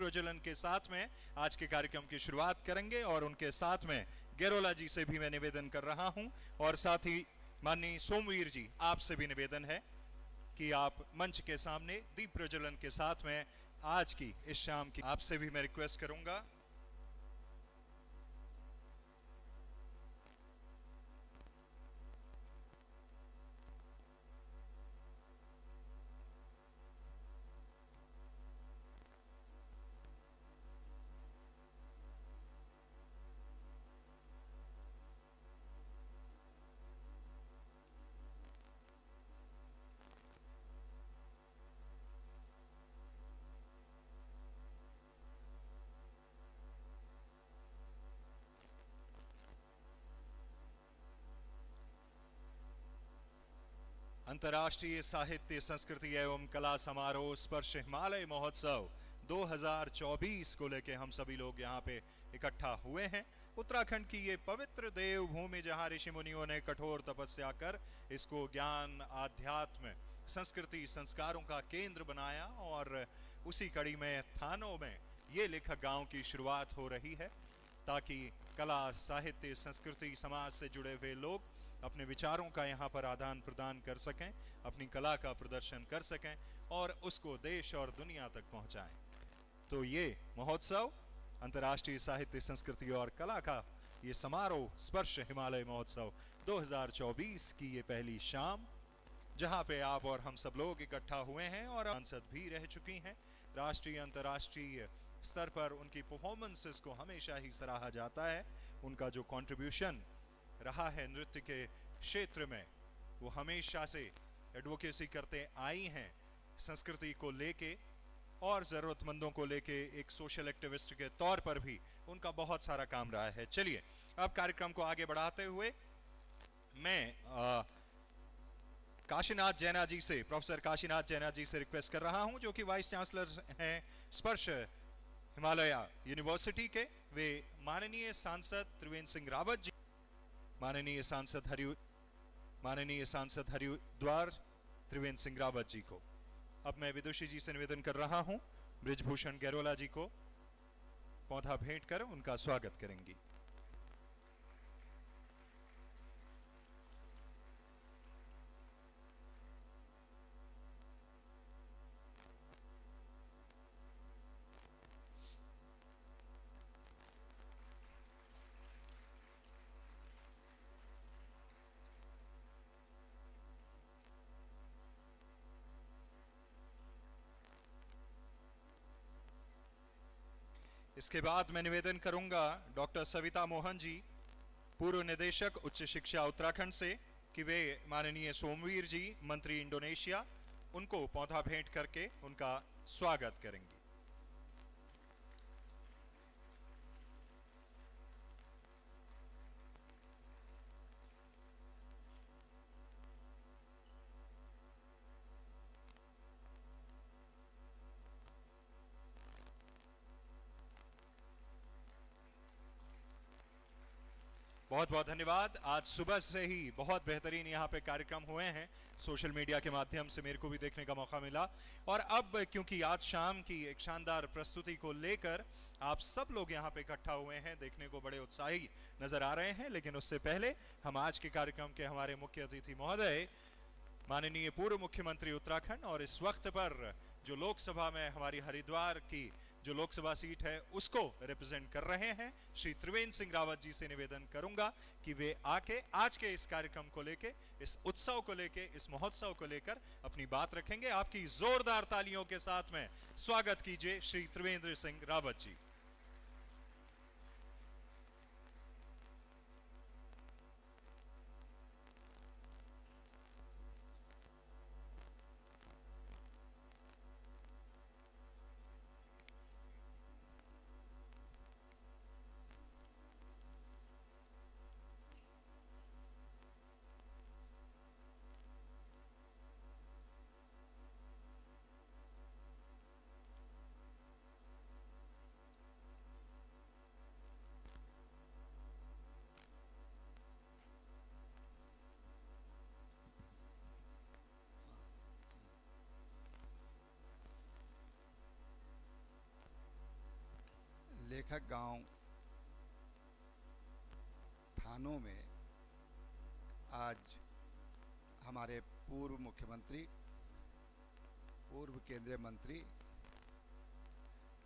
प्रज्वलन के साथ में आज के कार्यक्रम की शुरुआत करेंगे और उनके साथ में गेरोला जी से भी मैं निवेदन कर रहा हूं और साथ ही माननीय सोमवीर जी आपसे भी निवेदन है कि आप मंच के सामने दीप प्रज्वलन के साथ में आज की इस शाम की आपसे भी मैं रिक्वेस्ट करूंगा। अंतर्राष्ट्रीय साहित्य संस्कृति एवं कला समारोह स्पर्श हिमालय महोत्सव 2024 को लेके हम सभी लोग यहाँ पे इकट्ठा हुए हैं। उत्तराखंड की ये पवित्र देवभूमि जहाँ ऋषि मुनियों ने कठोर तपस्या कर इसको ज्ञान, आध्यात्म, संस्कृति, संस्कारों का केंद्र बनाया और उसी कड़ी में थानों में ये लेखक गांव की शुरुआत हो रही है ताकि कला, साहित्य, संस्कृति, समाज से जुड़े हुए लोग अपने विचारों का यहाँ पर आदान प्रदान कर सकें, अपनी कला का प्रदर्शन कर सकें और उसको देश और दुनिया तक पहुँचाएं। तो ये महोत्सव, अंतर्राष्ट्रीय साहित्य, संस्कृति और कला का ये समारोह स्पर्श हिमालय महोत्सव 2024 की ये पहली शाम, जहाँ पे आप और हम सब लोग इकट्ठा हुए हैं और सांसद भी रह चुकी हैं। राष्ट्रीय, अंतर्राष्ट्रीय स्तर पर उनकी परफॉर्मेंसेस को हमेशा ही सराहा जाता है। उनका जो कंट्रीब्यूशन रहा है नृत्य के क्षेत्र में, वो हमेशा से एडवोकेसी करते आई हैं संस्कृति को लेके और ज़रूरतमंदों को लेके। एक सोशल एक्टिविस्ट के तौर पर भी उनका बहुत सारा काम रहा है। चलिए अब कार्यक्रम को आगे बढ़ाते हुए मैं काशीनाथ जैना जी से, प्रोफेसर काशीनाथ जैना जी से रिक्वेस्ट कर रहा हूं, जो कि वाइस चांसलर हैं स्पर्श हिमालय यूनिवर्सिटी के। वे माननीय सांसद त्रिवेंद्र सिंह रावत जी, माननीय सांसद हरिद्वार त्रिवेंद्र सिंह रावत जी को। अब मैं विदुषी जी से निवेदन कर रहा हूं, बृजभूषण गेरोला जी को पौधा भेंट कर उनका स्वागत करेंगी। इसके बाद मैं निवेदन करूंगा डॉक्टर सविता मोहन जी, पूर्व निदेशक उच्च शिक्षा उत्तराखंड से, कि वे माननीय सोमवीर जी, मंत्री इंडोनेशिया, उनको पौधा भेंट करके उनका स्वागत करेंगी। बहुत बहुत धन्यवाद। आज सुबह से ही बहुत बेहतरीन यहाँ पे कार्यक्रम हुए हैं, सोशल मीडिया के माध्यम से मेरे को भी देखने का मौका मिला। और अब क्योंकि आज शाम की एक शानदार प्रस्तुति को लेकर आप सब लोग यहाँ पे इकट्ठा हुए हैं, देखने को बड़े उत्साही नजर आ रहे हैं। लेकिन उससे पहले हम आज के कार्यक्रम के हमारे मुख्य अतिथि महोदय, माननीय पूर्व मुख्यमंत्री उत्तराखंड और इस वक्त पर जो लोकसभा में हमारी हरिद्वार की जो लोकसभा सीट है उसको रिप्रेजेंट कर रहे हैं, श्री त्रिवेंद्र सिंह रावत जी से निवेदन करूंगा कि वे आके आज के इस कार्यक्रम को लेके, इस उत्सव को लेके, इस महोत्सव को लेकर अपनी बात रखेंगे। आपकी जोरदार तालियों के साथ में स्वागत कीजिए श्री त्रिवेंद्र सिंह रावत जी। लेखक गांव थानों में आज हमारे पूर्व मुख्यमंत्री, पूर्व केंद्रीय मंत्री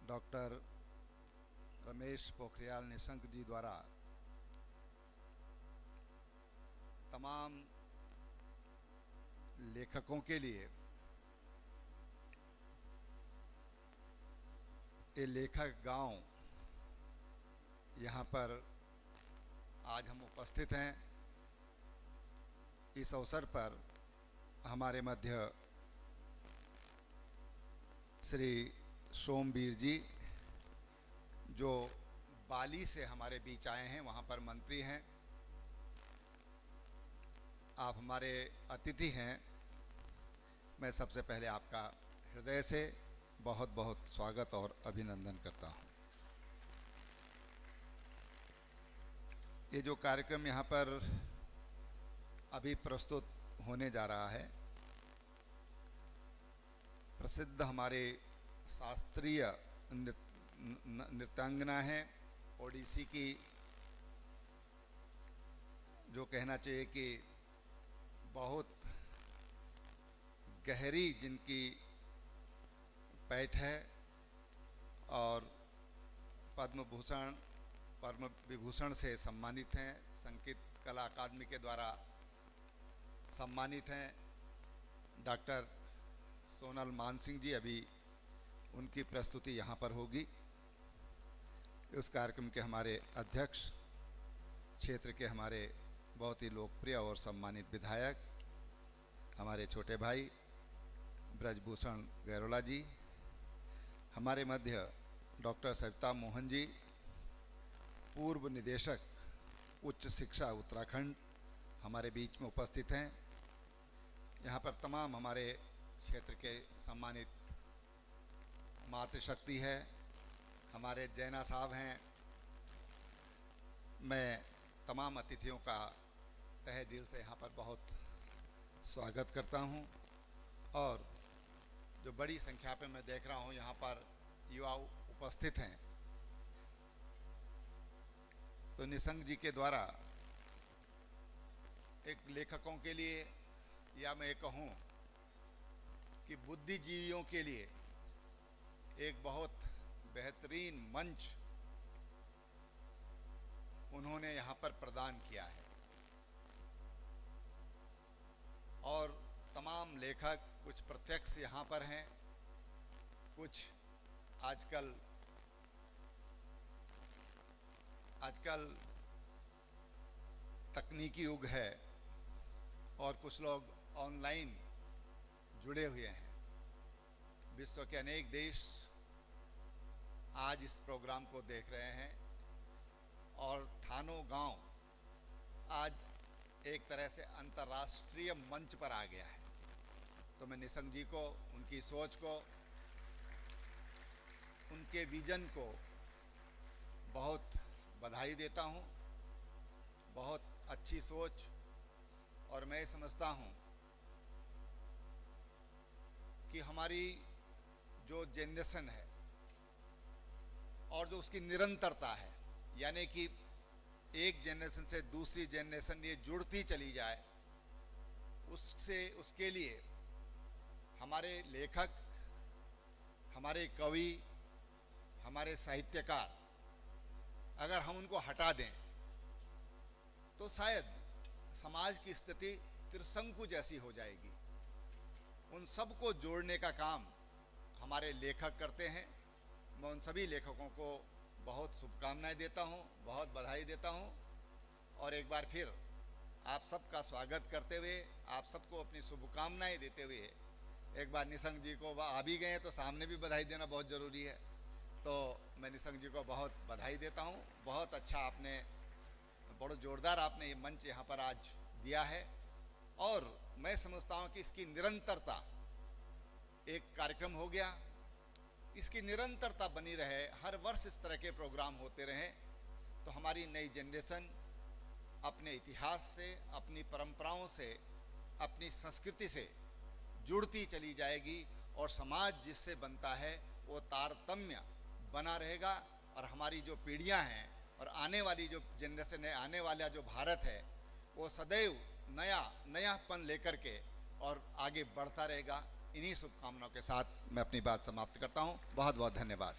डॉक्टर रमेश पोखरियाल निशंक जी द्वारा तमाम लेखकों के लिए ये लेखक गांव यहाँ पर आज हम उपस्थित हैं। इस अवसर पर हमारे मध्य श्री सोमवीर जी जो बाली से हमारे बीच आए हैं, वहाँ पर मंत्री हैं। आप हमारे अतिथि हैं। मैं सबसे पहले आपका हृदय से बहुत बहुत स्वागत और अभिनंदन करता हूँ। ये जो कार्यक्रम यहाँ पर अभी प्रस्तुत होने जा रहा है, प्रसिद्ध हमारे शास्त्रीय नृत्यांगना है ओडिसी की, जो कहना चाहिए कि बहुत गहरी जिनकी पैठ है और पद्म विभूषण से सम्मानित हैं, संगीत कला अकादमी के द्वारा सम्मानित हैं। डॉक्टर सोनल मानसिंह जी, अभी उनकी प्रस्तुति यहाँ पर होगी। उस कार्यक्रम के हमारे अध्यक्ष, क्षेत्र के हमारे बहुत ही लोकप्रिय और सम्मानित विधायक हमारे छोटे भाई ब्रजभूषण गैरोला जी, हमारे मध्य डॉक्टर सविता मोहन जी, पूर्व निदेशक उच्च शिक्षा उत्तराखंड, हमारे बीच में उपस्थित हैं। यहाँ पर तमाम हमारे क्षेत्र के सम्मानित मातृशक्ति है, हमारे जैना साहब हैं। मैं तमाम अतिथियों का तहे दिल से यहाँ पर बहुत स्वागत करता हूँ। और जो बड़ी संख्या पे मैं देख रहा हूँ यहाँ पर युवा उपस्थित हैं, तो निशंक जी के द्वारा एक लेखकों के लिए, या मैं कहूँ कि बुद्धिजीवियों के लिए एक बहुत बेहतरीन मंच उन्होंने यहाँ पर प्रदान किया है। और तमाम लेखक कुछ प्रत्यक्ष यहाँ पर हैं, कुछ आजकल तकनीकी युग है और कुछ लोग ऑनलाइन जुड़े हुए हैं। विश्व के अनेक देश आज इस प्रोग्राम को देख रहे हैं और थानों गांव आज एक तरह से अंतर्राष्ट्रीय मंच पर आ गया है। तो मैं निशंक जी को, उनकी सोच को, उनके विजन को बहुत बधाई देता हूं। बहुत अच्छी सोच, और मैं समझता हूं कि हमारी जो जनरेशन है और जो उसकी निरंतरता है, यानी कि एक जनरेशन से दूसरी जनरेशन ये जुड़ती चली जाए, उसके लिए हमारे लेखक, हमारे कवि, हमारे साहित्यकार, अगर हम उनको हटा दें तो शायद समाज की स्थिति त्रिशंकु जैसी हो जाएगी। उन सबको जोड़ने का काम हमारे लेखक करते हैं। मैं उन सभी लेखकों को बहुत शुभकामनाएं देता हूं, बहुत बधाई देता हूं। और एक बार फिर आप सबका स्वागत करते हुए, आप सबको अपनी शुभकामनाएं देते हुए, एक बार निशंक जी को, आ भी गए तो सामने भी बधाई देना बहुत ज़रूरी है। तो मैं निशंक जी को बहुत बधाई देता हूं। बहुत अच्छा आपने, बड़ा जोरदार आपने ये मंच यहाँ पर आज दिया है। और मैं समझता हूँ कि इसकी निरंतरता, एक कार्यक्रम हो गया, इसकी निरंतरता बनी रहे, हर वर्ष इस तरह के प्रोग्राम होते रहें, तो हमारी नई जनरेशन अपने इतिहास से, अपनी परंपराओं से, अपनी संस्कृति से जुड़ती चली जाएगी और समाज जिससे बनता है वो तारतम्य बना रहेगा। और हमारी जो पीढ़ियां हैं और आने वाली जो जनरेशन है, आने वाला जो भारत है, वो सदैव नयापन लेकर के और आगे बढ़ता रहेगा। इन्हीं शुभकामनाओं के साथ मैं अपनी बात समाप्त करता हूं। बहुत बहुत धन्यवाद।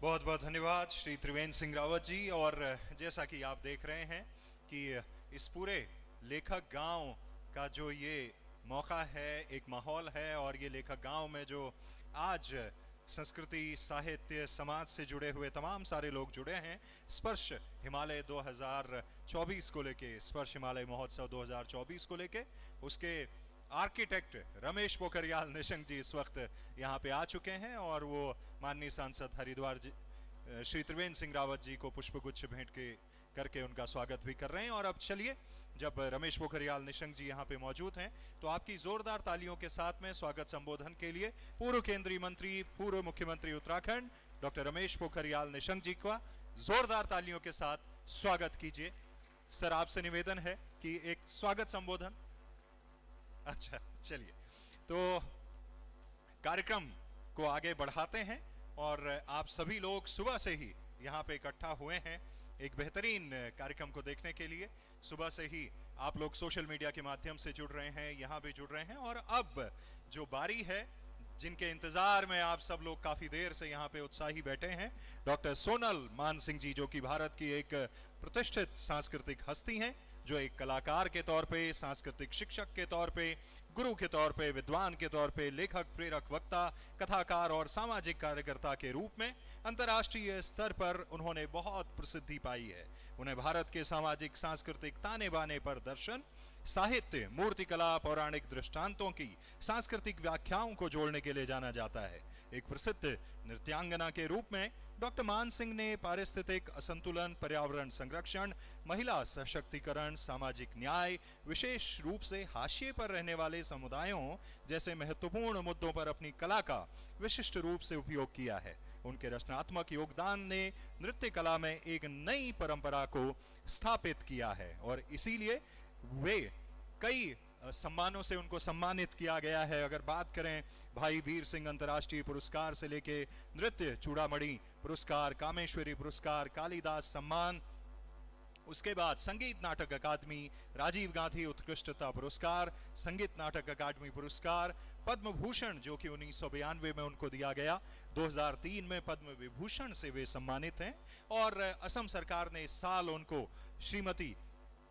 बहुत बहुत धन्यवाद श्री त्रिवेंद्र सिंह रावत जी। और जैसा कि आप देख रहे हैं कि इस पूरे लेखक गांव का जो ये मौका है, एक माहौल है, और ये लेखक गांव में जो आज संस्कृति, साहित्य, समाज से जुड़े हुए तमाम सारे लोग जुड़े हैं, स्पर्श हिमालय 2024 को लेके, स्पर्श हिमालय महोत्सव 2024 को लेके, उसके आर्किटेक्ट रमेश पोखरियाल निशंक जी इस वक्त यहाँ पे आ चुके हैं और वो माननीय सांसद हरिद्वार जी श्री त्रिवेंद्र सिंह रावत जी को पुष्पगुच्छ भेंट करके उनका स्वागत भी कर रहे हैं। और अब चलिए, जब रमेश पोखरियाल निशंक जी यहाँ पे मौजूद हैं, तो आपकी जोरदार तालियों के साथ में स्वागत संबोधन के लिए पूर्व केंद्रीय मंत्री, पूर्व मुख्यमंत्री उत्तराखंड डॉक्टर रमेश पोखरियाल निशंक जी का जोरदार तालियों के साथ स्वागत कीजिए। सर, आपसे निवेदन है कि एक स्वागत संबोधन। अच्छा, चलिए तो कार्यक्रम को आगे बढ़ाते हैं और आप सभी लोग सुबह से ही यहाँ पे इकट्ठा हुए हैं एक बेहतरीन कार्यक्रम को देखने के लिए। सुबह से ही आप लोग सोशल मीडिया के माध्यम से जुड़ रहे हैं, यहाँ भी जुड़ रहे हैं, और अब जो बारी है, जिनके इंतजार में आप सब लोग काफी देर से यहाँ पे उत्साही बैठे हैं, डॉक्टर सोनल मान सिंह जी, जो कि भारत की एक प्रतिष्ठित सांस्कृतिक हस्ती हैं, जो एक कलाकार के तौर पे, सांस्कृतिक शिक्षक के तौर पे, गुरु के तौर पे, विद्वान के तौर पे, लेखक, प्रेरक, वक्ता, कथाकार और सामाजिक कार्यकर्ता के रूप में अंतर्राष्ट्रीय स्तर पर उन्होंने बहुत प्रसिद्धि पाई है। उन्हें भारत के सामाजिक सांस्कृतिक ताने बाने पर दर्शन, साहित्य, मूर्तिकला, पौराणिक दृष्टांतों की सांस्कृतिक व्याख्याओं को जोड़ने के लिए जाना जाता है। एक प्रसिद्ध नृत्यांगना के रूप में डॉक्टर मान सिंह ने पारिस्थितिक असंतुलन, पर्यावरण संरक्षण, महिला सशक्तिकरण, सामाजिक न्याय, विशेष रूप से हाशिए पर रहने वाले समुदायों जैसे महत्वपूर्ण मुद्दों पर अपनी कला का विशिष्ट रूप से उपयोग किया है। उनके रचनात्मक योगदान ने नृत्य कला में एक नई परंपरा को स्थापित किया है और इसीलिए वे कई सम्मानों से उनको सम्मानित किया गया है। अगर बात करें भाई वीर सिंह अंतर्राष्ट्रीय पुरस्कार से लेके नृत्य चूड़ामणि पुरस्कार, कामेश्वरी पुरस्कार, कालिदास सम्मान, उसके बाद संगीत नाटक अकादमी, राजीव गांधी उत्कृष्टता पुरस्कार, संगीत नाटक अकादमी पुरस्कार, पद्म भूषण जो कि 1992 में उनको दिया गया, 2003 में पद्म विभूषण से वे सम्मानित हैं और असम सरकार ने इस साल उनको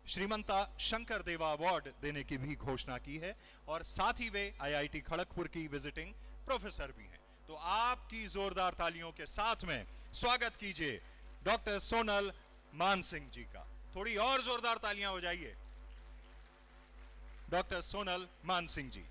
श्रीमंता शंकर देवा अवार्ड देने की भी घोषणा की है और साथ ही वे आईआईटी खड़गपुर की विजिटिंग प्रोफेसर भी हैं। तो आपकी जोरदार तालियों के साथ में स्वागत कीजिए डॉक्टर सोनल मान सिंह जी का। थोड़ी और जोरदार तालियां हो जाइए डॉक्टर सोनल मान सिंह जी।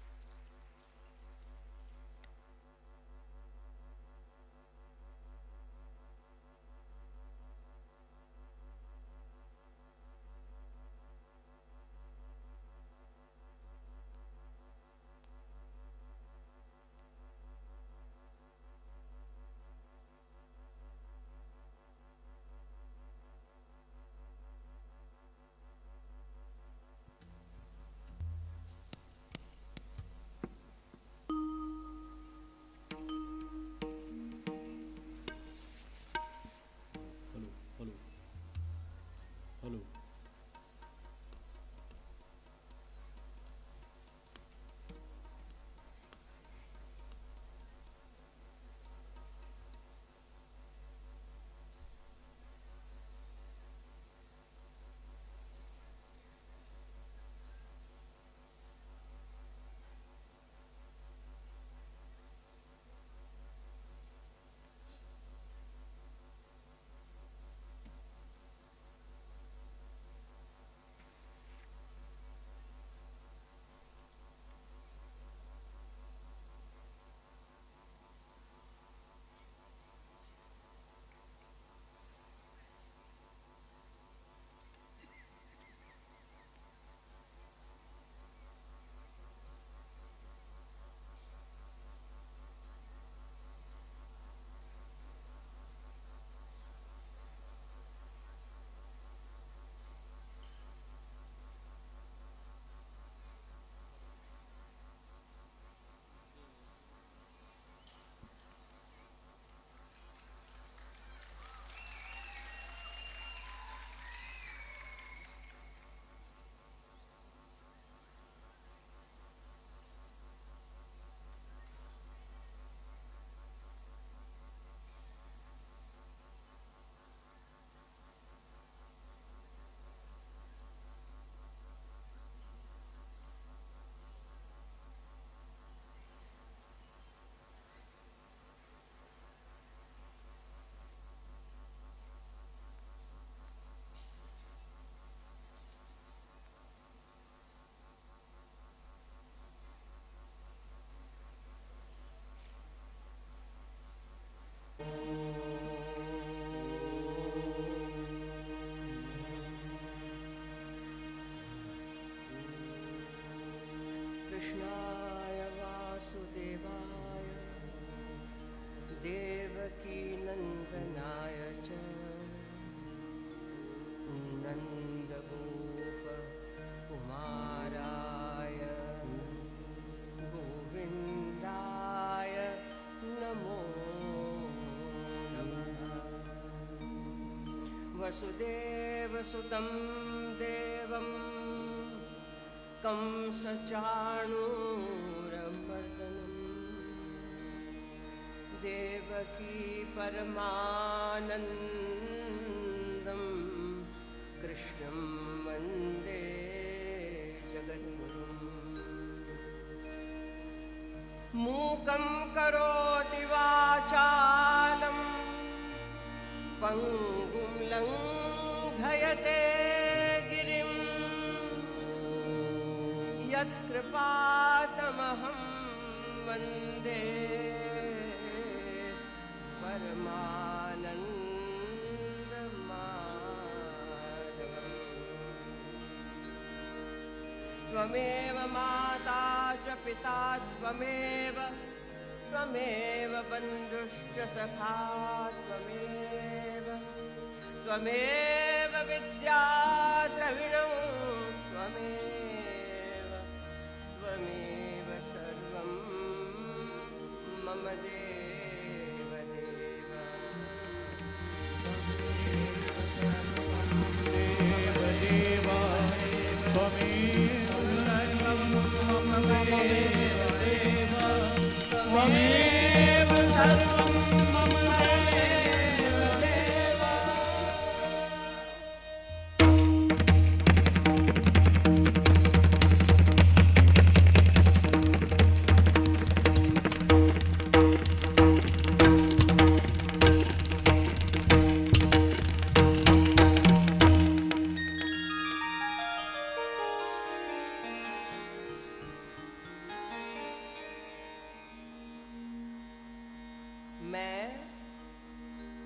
वसुदेवसुतं देवं कंसचाणूरमर्दनं देवकी परमानन्दं कृष्णं वन्दे जगद्गुरुम्। मूकं करोति वाचालं पङ्गुं लङ्घयते गिरिं यत्कृपातमहं वन्दे परमानन्दमाधवम्। त्वमेव माता च पिता त्वमेव बन्धुश्च सखा त्वमेव विद्या द्रविणं त्वमेव सर्वं मम देव देव। त्वमेव सर्वं मम देव देव। मैं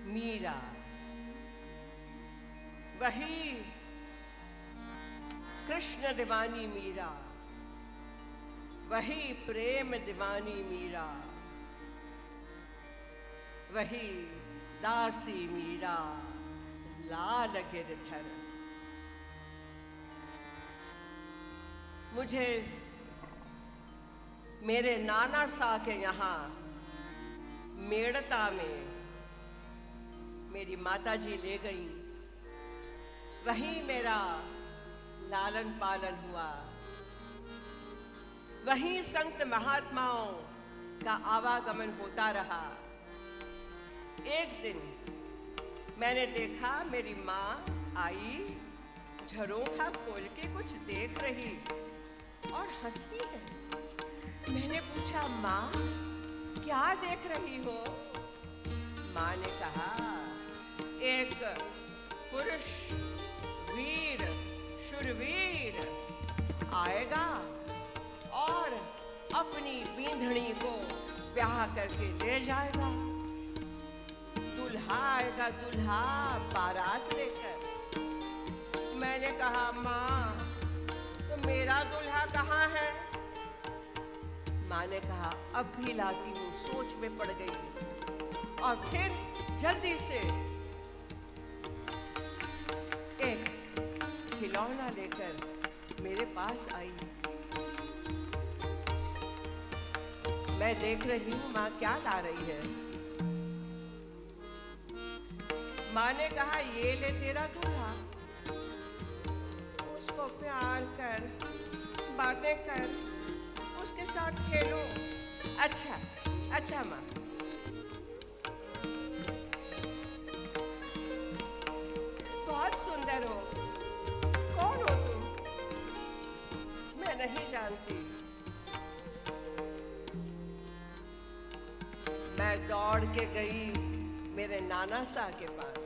मीरा, वही कृष्ण दीवानी मीरा, वही प्रेम दीवानी मीरा, वही दासी मीरा लाल गिरधर। मुझे मेरे नाना सा के यहाँ मेड़ता में मेरी माताजी ले गई, वहीं मेरा लालन पालन हुआ, वहीं संत महात्माओं का आवागमन होता रहा। एक दिन मैंने देखा मेरी माँ आई, झरोखा खोल के कुछ देख रही और हंसती है। मैंने पूछा, माँ क्या देख रही हो? माँ ने कहा, एक पुरुष वीर शूरवीर आएगा और अपनी बींधनी को ब्याह करके ले जाएगा। दूल्हा आएगा, दूल्हा बारात लेकर। मैंने कहा, माँ तो मेरा दूल्हा कहाँ है? माँ ने कहा, अब भी लाती हूँ। सोच में पड़ गई और फिर जल्दी से एक खिलौना लेकर मेरे पास आई। मैं देख रही हूँ माँ क्या ला रही है। माँ ने कहा, ये ले तेरा दूल्हा, उसको प्यार कर, बातें कर, उसके साथ खेलो। अच्छा अच्छा माँ। बहुत सुंदर हो। कौन हो तुम? मैं नहीं जानती। मैं दौड़ के गई मेरे नाना सा के पास।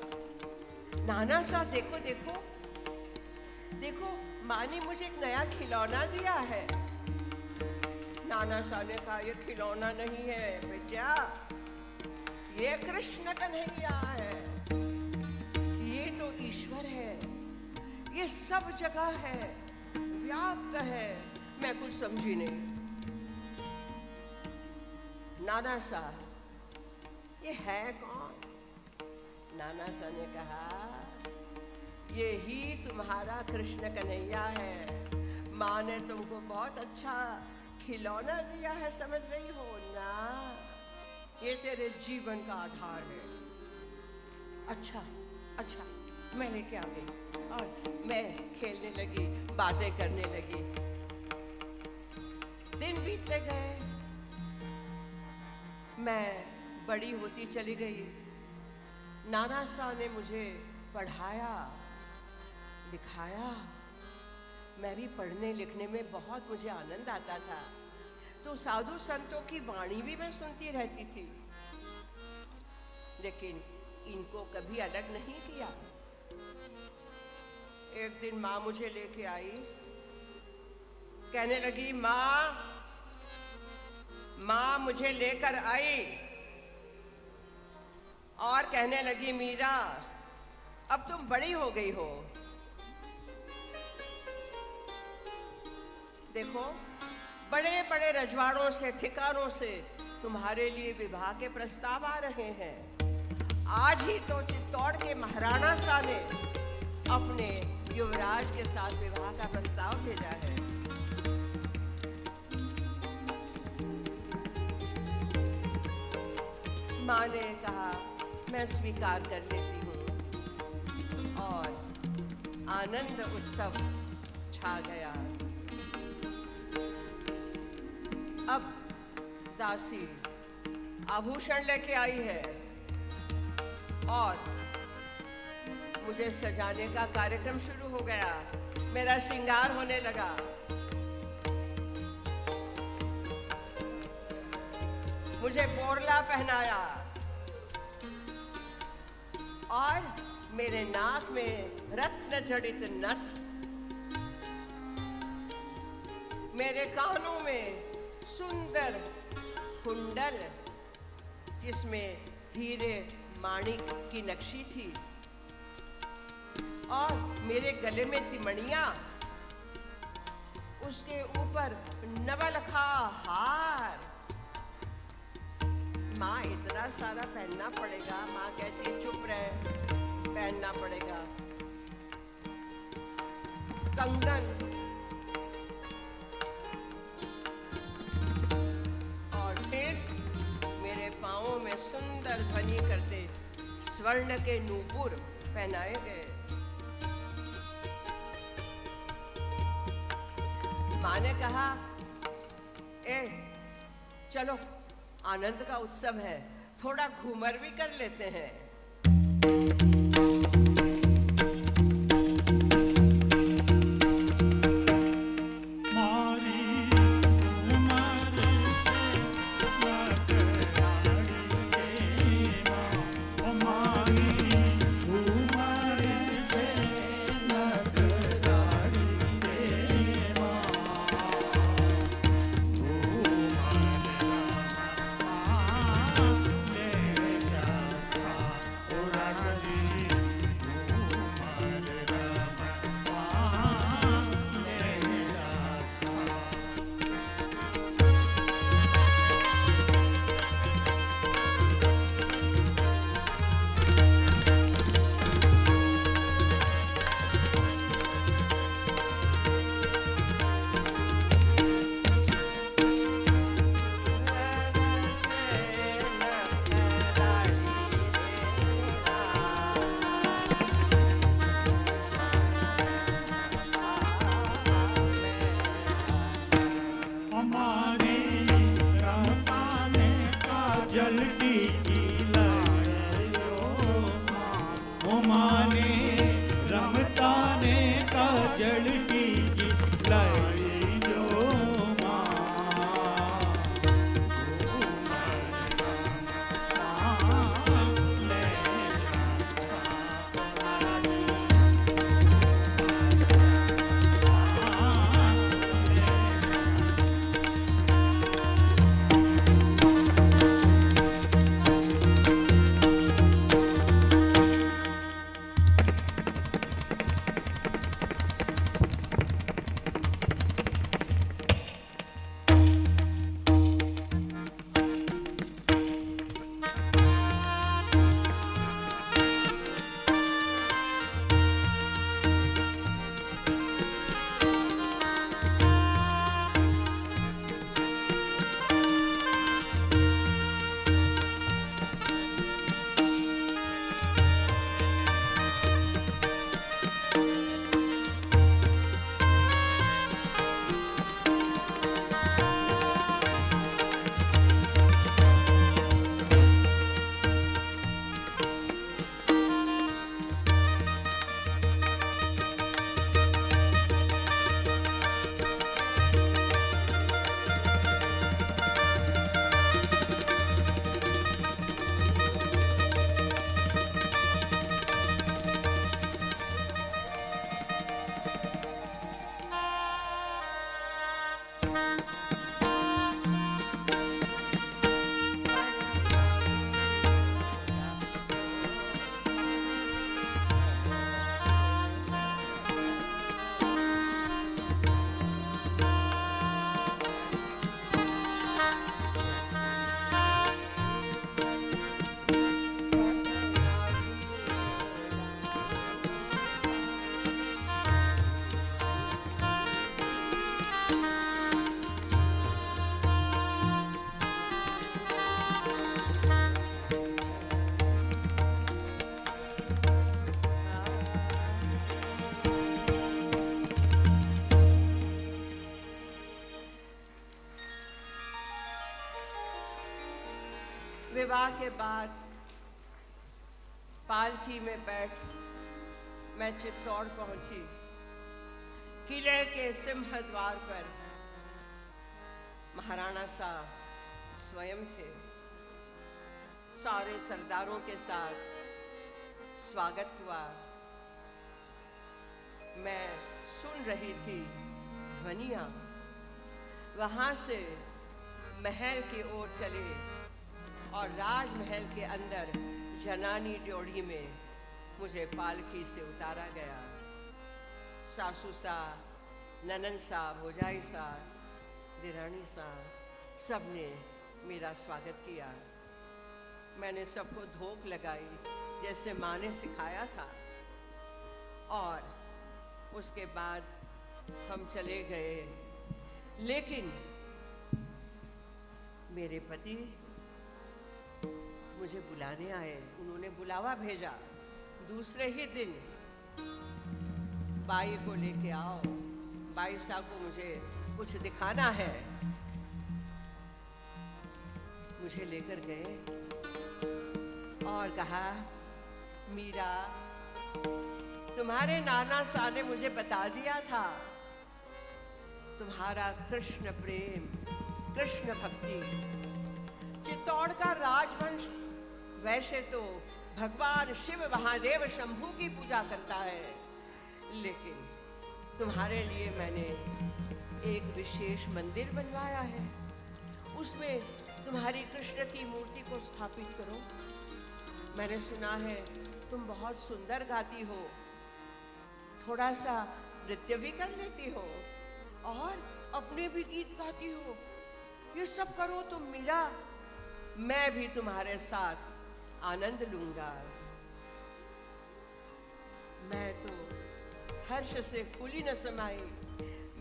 नाना सा, देखो देखो देखो, माँ ने मुझे एक नया खिलौना दिया है। नाना सा ने कहा, ये खिलौना नहीं है बेटा, ये कृष्ण कन्हैया है, ये तो ईश्वर है, ये सब जगह है, व्याप्त है। मैं कुछ समझी नहीं। नाना सा, ये है कौन? नाना सा ने कहा, ये ही तुम्हारा कृष्ण कन्हैया है। माँ ने तुमको बहुत अच्छा खिलौना दिया है, समझ रही हो ना? ये तेरे जीवन का आधार है। अच्छा अच्छा, मैं लेके आ गई और मैं खेलने लगी, बातें करने लगी। दिन बीतते गए, मैं बड़ी होती चली गई। नाना साहब ने मुझे पढ़ाया, लिखाया। मैं भी पढ़ने लिखने में बहुत मुझे आनंद आता था, तो साधु संतों की वाणी भी मैं सुनती रहती थी, लेकिन इनको कभी अलग नहीं किया। एक दिन माँ मुझे लेके आई, कहने लगी, माँ मुझे लेकर आई और कहने लगी, मीरा अब तुम बड़ी हो गई हो, देखो बड़े बड़े रजवाड़ों से, ठिकानों से तुम्हारे लिए विवाह के प्रस्ताव आ रहे हैं। आज ही तो चित्तौड़ के महाराणा शाह ने अपने युवराज के साथ विवाह का प्रस्ताव भेजा है। माँ ने कहा, मैं स्वीकार कर लेती हूँ, और आनंद उत्सव छा गया। अब दासी आभूषण लेके आई है और मुझे सजाने का कार्यक्रम शुरू हो गया। मेरा श्रृंगार होने लगा। मुझे बोरला पहनाया और मेरे नाक में रत्न जड़ित नथ, मेरे कानों में सुंदर कुंडल जिसमें हीरे माणिक की नक्शी थी, और मेरे गले में तिमणियां, उसके ऊपर नवलखा हार। माँ, इतना सारा पहनना पड़ेगा? माँ कहती है, चुप रहे, पहनना पड़ेगा। कंगन और फिर मेरे पाँवों में सुंदर ध्वनि करते स्वर्ण के नूपुर पहनाए गए। माँ ने कहा, चलो आनंद का उत्सव है, थोड़ा घूमर भी कर लेते हैं। विवाह के बाद पालकी में बैठ मैं चित्तौड़ पहुंची। किले के सिंह द्वार पर महाराणा साहब स्वयं थे। सारे सरदारों के साथ स्वागत हुआ। मैं सुन रही थी ध्वनियां। वहां से महल की ओर चले और राजमहल के अंदर जनानी ड्योढ़ी में मुझे पालकी से उतारा गया। सासू साहब, ननन साहब, भौजाई साहब, दिरानी साहब सब ने मेरा स्वागत किया। मैंने सबको धोख लगाई जैसे माँ ने सिखाया था। और उसके बाद हम चले गए। लेकिन मेरे पति मुझे बुलाने आए। उन्होंने बुलावा भेजा। दूसरे ही दिन बाई को लेके आओ, बाई साहब को मुझे कुछ दिखाना है। मुझे लेकर गए और कहा, मीरा, तुम्हारे नाना साहब ने मुझे बता दिया था तुम्हारा कृष्ण प्रेम, कृष्ण भक्ति। चित्तौड़ का राजवंश वैसे तो भगवान शिव महादेव शंभू की पूजा करता है, लेकिन तुम्हारे लिए मैंने एक विशेष मंदिर बनवाया है। उसमें तुम्हारी कृष्ण की मूर्ति को स्थापित करो। मैंने सुना है तुम बहुत सुंदर गाती हो, थोड़ा सा नृत्य भी कर लेती हो और अपने भी गीत गाती हो। ये सब करो तुम मीरा, मैं भी तुम्हारे साथ आनंद लूंगा। मैं तो हर्ष से फूली न समाई।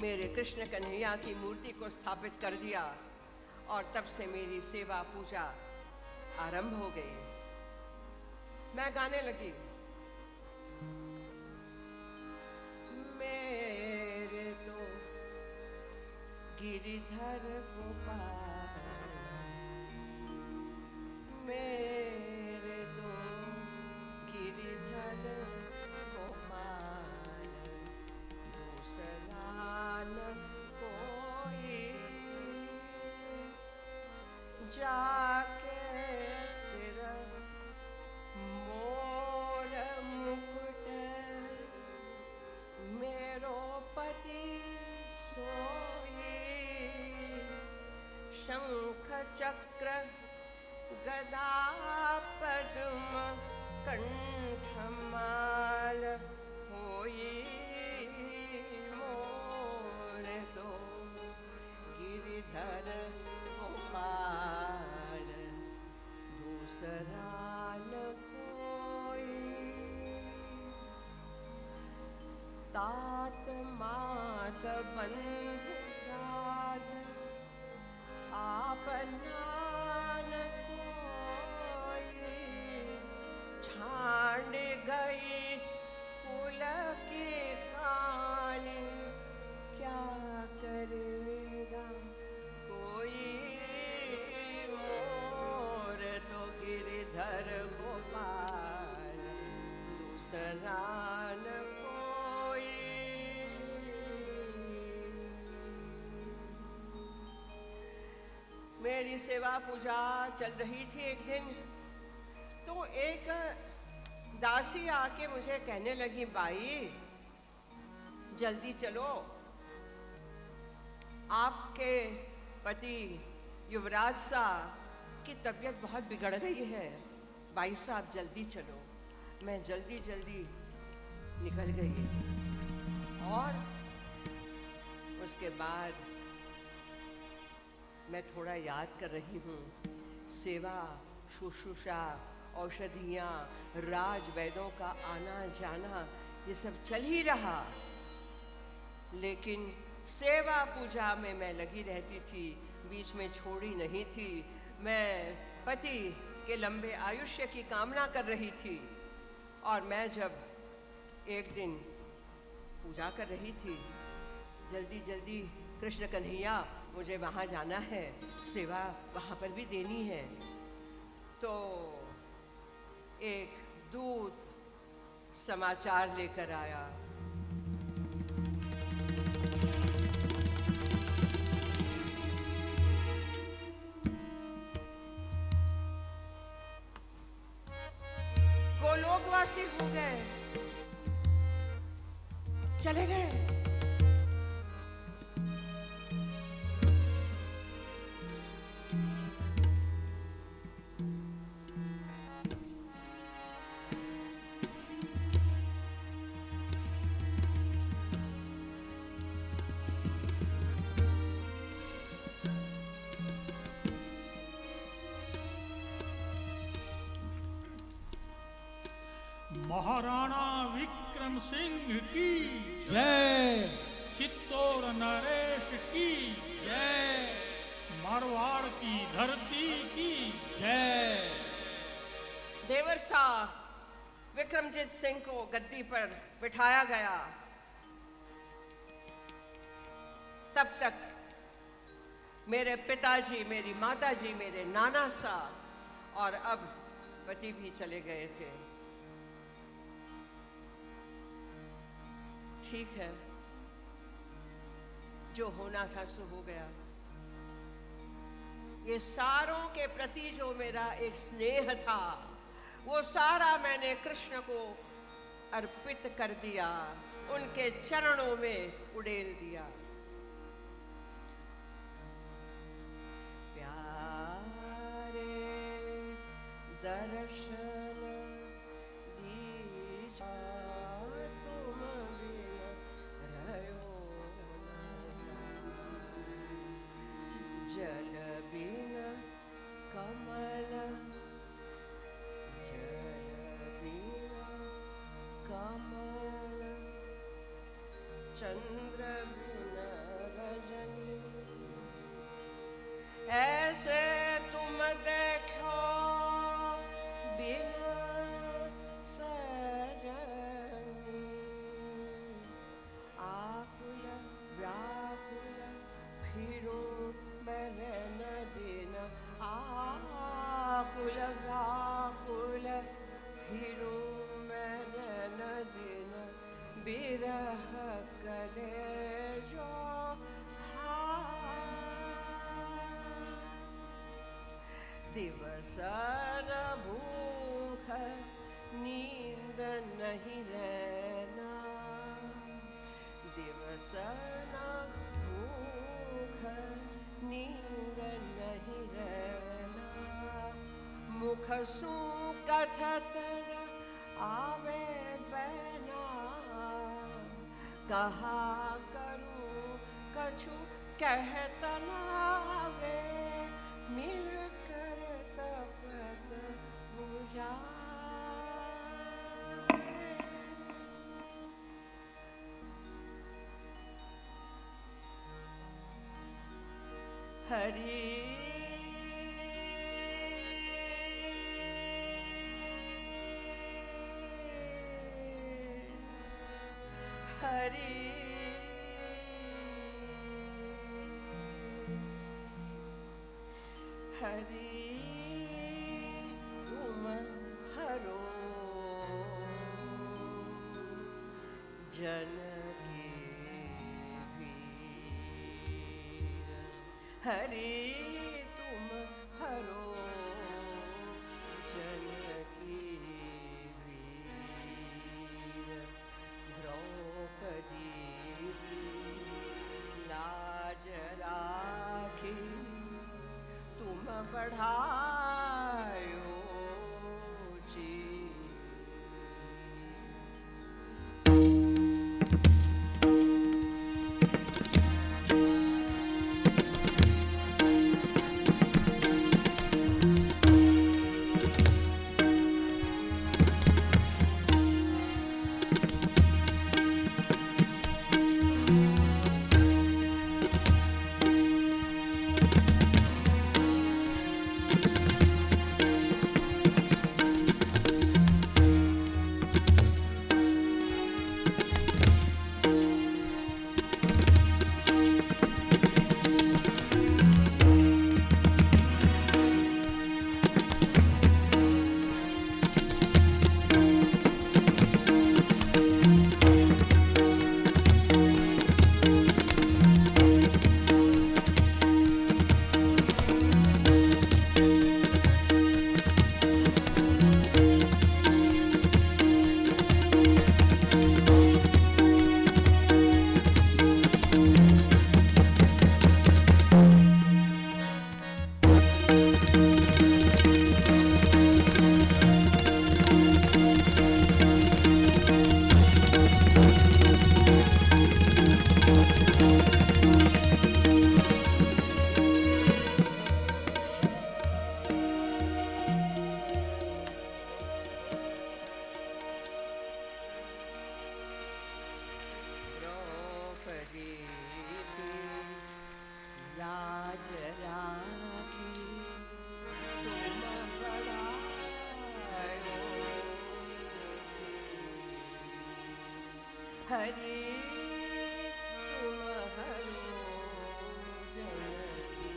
मेरे कृष्ण कन्हैया की मूर्ति को स्थापित कर दिया और तब से मेरी सेवा पूजा आरंभ हो गई। मैं गाने लगी, मेरे तो गिरिधर गोपाल, मेरे तो गिरिधर गोपाल, दूसरा न कोई, जाके सिर मोर मुकुट मेरो पति सोई, शंख चक्र गदा पद्म कंठमाल होई, मोर तो गिरिधर गोपाल, दूसरा न कोई। तात मात बंधु भ्रात आपना न कोई, छांड गई कुल की काली, क्या करेगा कोई, मोर तो गिरिधर गोपाल, दूसरा न कोई। मेरी सेवा पूजा चल रही थी। एक दिन तो एक दासी आके मुझे कहने लगी, बाई जल्दी चलो, आपके पति युवराज साहब की तबीयत बहुत बिगड़ गई है। बाई साहब जल्दी चलो। मैं जल्दी जल्दी निकल गई और उसके बाद मैं थोड़ा याद कर रही हूँ। सेवा, शुश्रूषा, औषधियाँ, राज वैद्यों का आना जाना, ये सब चल ही रहा, लेकिन सेवा पूजा में मैं लगी रहती थी, बीच में छोड़ी नहीं थी। मैं पति के लंबे आयुष्य की कामना कर रही थी और मैं जब एक दिन पूजा कर रही थी, जल्दी जल्दी कृष्ण कन्हैया मुझे वहाँ जाना है, सेवा वहाँ पर भी देनी है। समाचार लेकर आया। गोलोकवासी हो गए, चले गए। महाराणा विक्रम सिंह की जय, चित्तौड़ नरेश की जय, मारवाड़ की धरती की जय। देवर साहब विक्रमजीत सिंह को गद्दी पर बिठाया गया। तब तक मेरे पिताजी, मेरी माताजी, मेरे नाना साहब और अब पति भी चले गए थे। ठीक है, जो होना था सो हो गया। ये सारों के प्रति जो मेरा एक स्नेह था, वो सारा मैंने कृष्ण को अर्पित कर दिया, उनके चरणों में उड़ेल दिया। प्यारे दर्शन दीजा तुम बिन रहो जल बिन कमल, जल बिन कमल, चंद्र बिन रजनी। ऐसे तुम देखो बिना सजनी, आकुल व्याकुल फिरो मैंने न देना, आकुल व्याकुल फिरो मैंने न देना, बिरह करे जो दिवस न भूख नींद नहीं रहना, दिवस न भूख नींद नहीं रहना, मुख सू कथत आवे बहना, कहा करूं कछु कहत नावे, मिल कर तपत बुझा। हरि हरि हरि तुम हरो जन की भीर, हरि तुम हरो जन की भीर, द्रौपदी लाज राखी तुम बढ़ायो जी। हरि तुम हरो जनकी।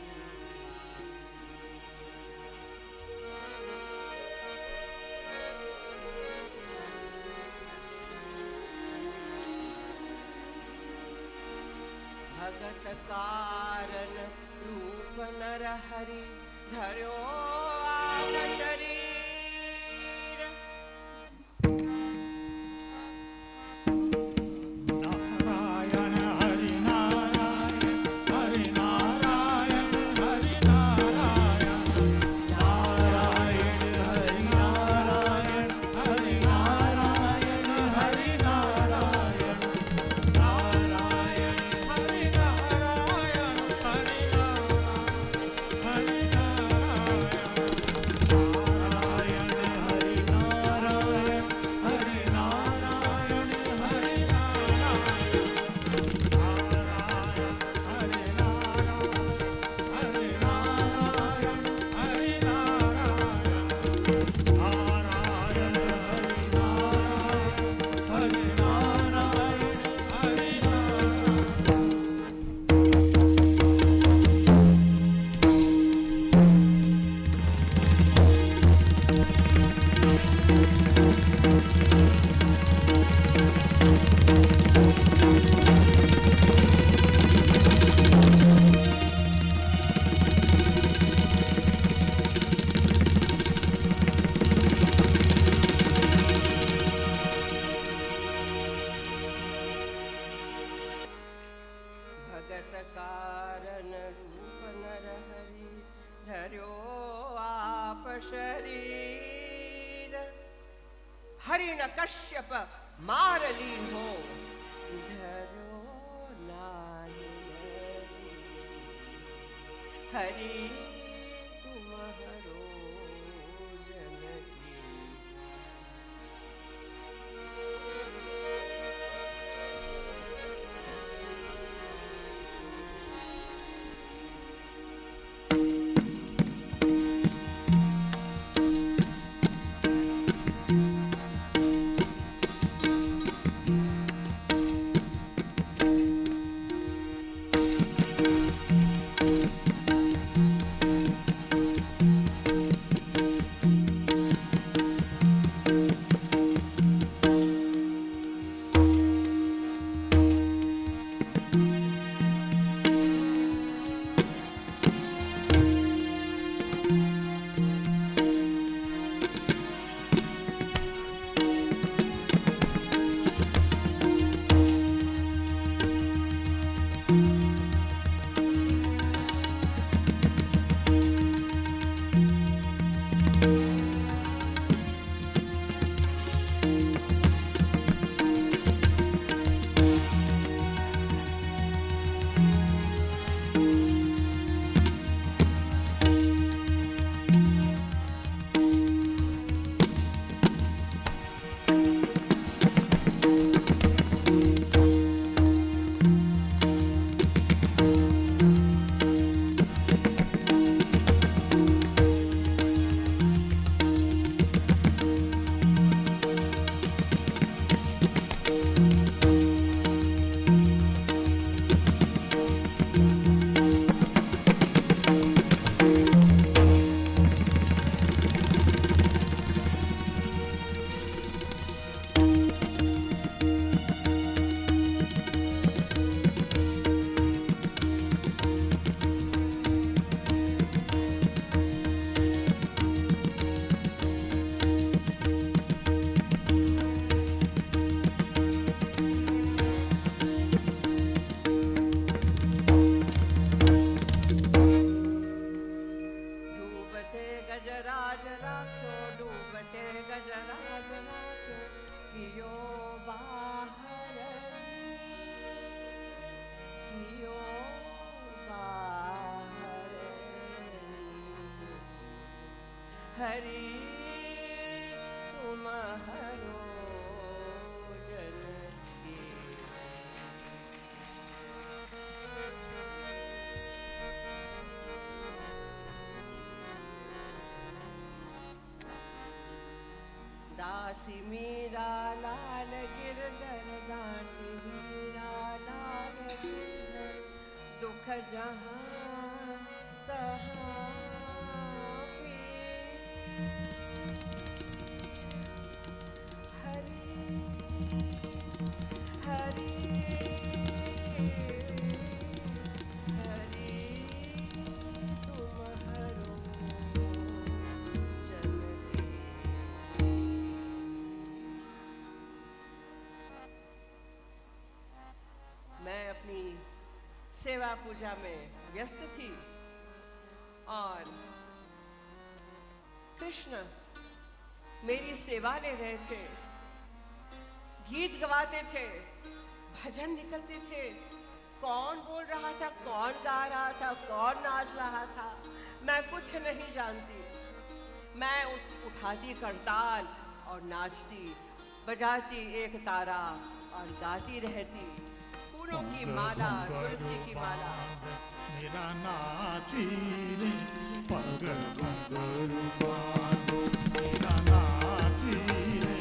भगत कारण रूप नर हरि धरो आप शरीर। नारायण हरि नारायण हरि नारायण हरि नारायण नारायण हरि नारायण हरि नारायण हरि नारायण नारायण हरि नारायण हरि नारायण हरि भगत कारण रूप नर हरि धरो आप शरीर। हरिण कश्यप मार लीन्हो धरो नाहि नरी। हरि तुम हरो जनकी। गजराज राखो डूबते गजराज राखो कियो बाहर कियो बाहर हरि तुम हरो जनकी। दासी मीरा लाल गिरधर दासी मीरा लाल गिरधर दुख जहाँ तहाँ पीर। हरि हरि हरि तुम हरो जन रे। मैं अपनी सेवा पूजा में व्यस्त थी और कृष्ण मेरी सेवा ले रहे थे, गीत गवाते थे, भजन निकलते थे। कौन बोल रहा था, कौन गा रहा था, कौन नाच रहा था, मैं कुछ नहीं जानती। मैं उठाती करताल और नाचती, बजाती एक तारा और गाती रहती फूलों की माला, तुलसी की माला। मेरा नाची रे पग घुंघरू बांध, मेरा नाची रे,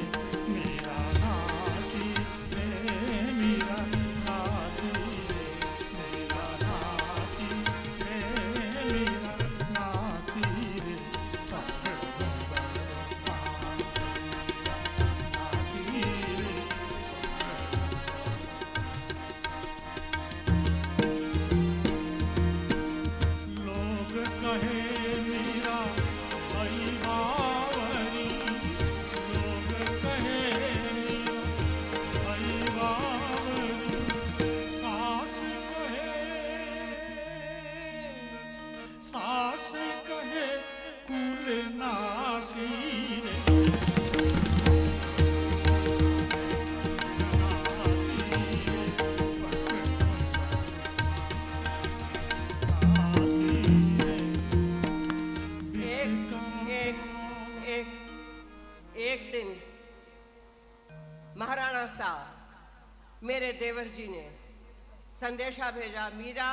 मेरा नाची रे, मेरा नाची रे, मेरा नाची रे, मेरा नाची रे पग घुंघरू बांध, नाची रे। लोग कहे मेरा भाई बावरी, लोग कहे मेरा भाई बावरी, सास कहे कुल नासी रे। एक दिन महाराणा साहब मेरे देवर जी ने संदेशा भेजा, मीरा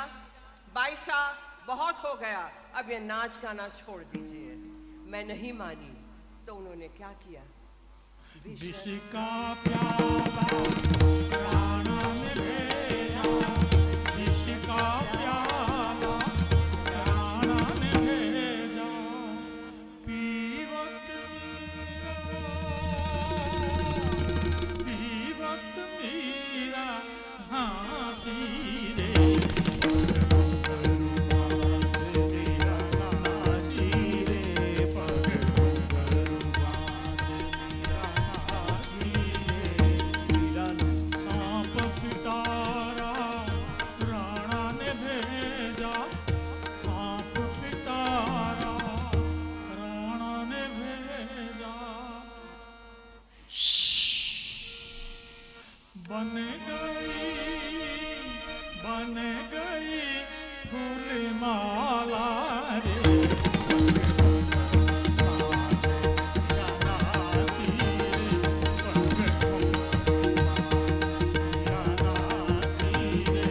बाईसा बहुत हो गया, अब ये नाच गाना छोड़ दीजिए। मैं नहीं मानी तो उन्होंने क्या किया, विष का प्याला राणा ने भेजा, विष का प्याला राणा ने भेजा, पीवत मीरा हाँसी रे। मेरा नाची रे पग घुंघरू बांध, मेरा नाची रे, सांप पिटारा राणा ने भेजा, सांप पिटारा राणा ने भेजा। बन गई फूल माला रे। मेरा नाची रे पग घुंघरू बांध, मेरा नाची रे,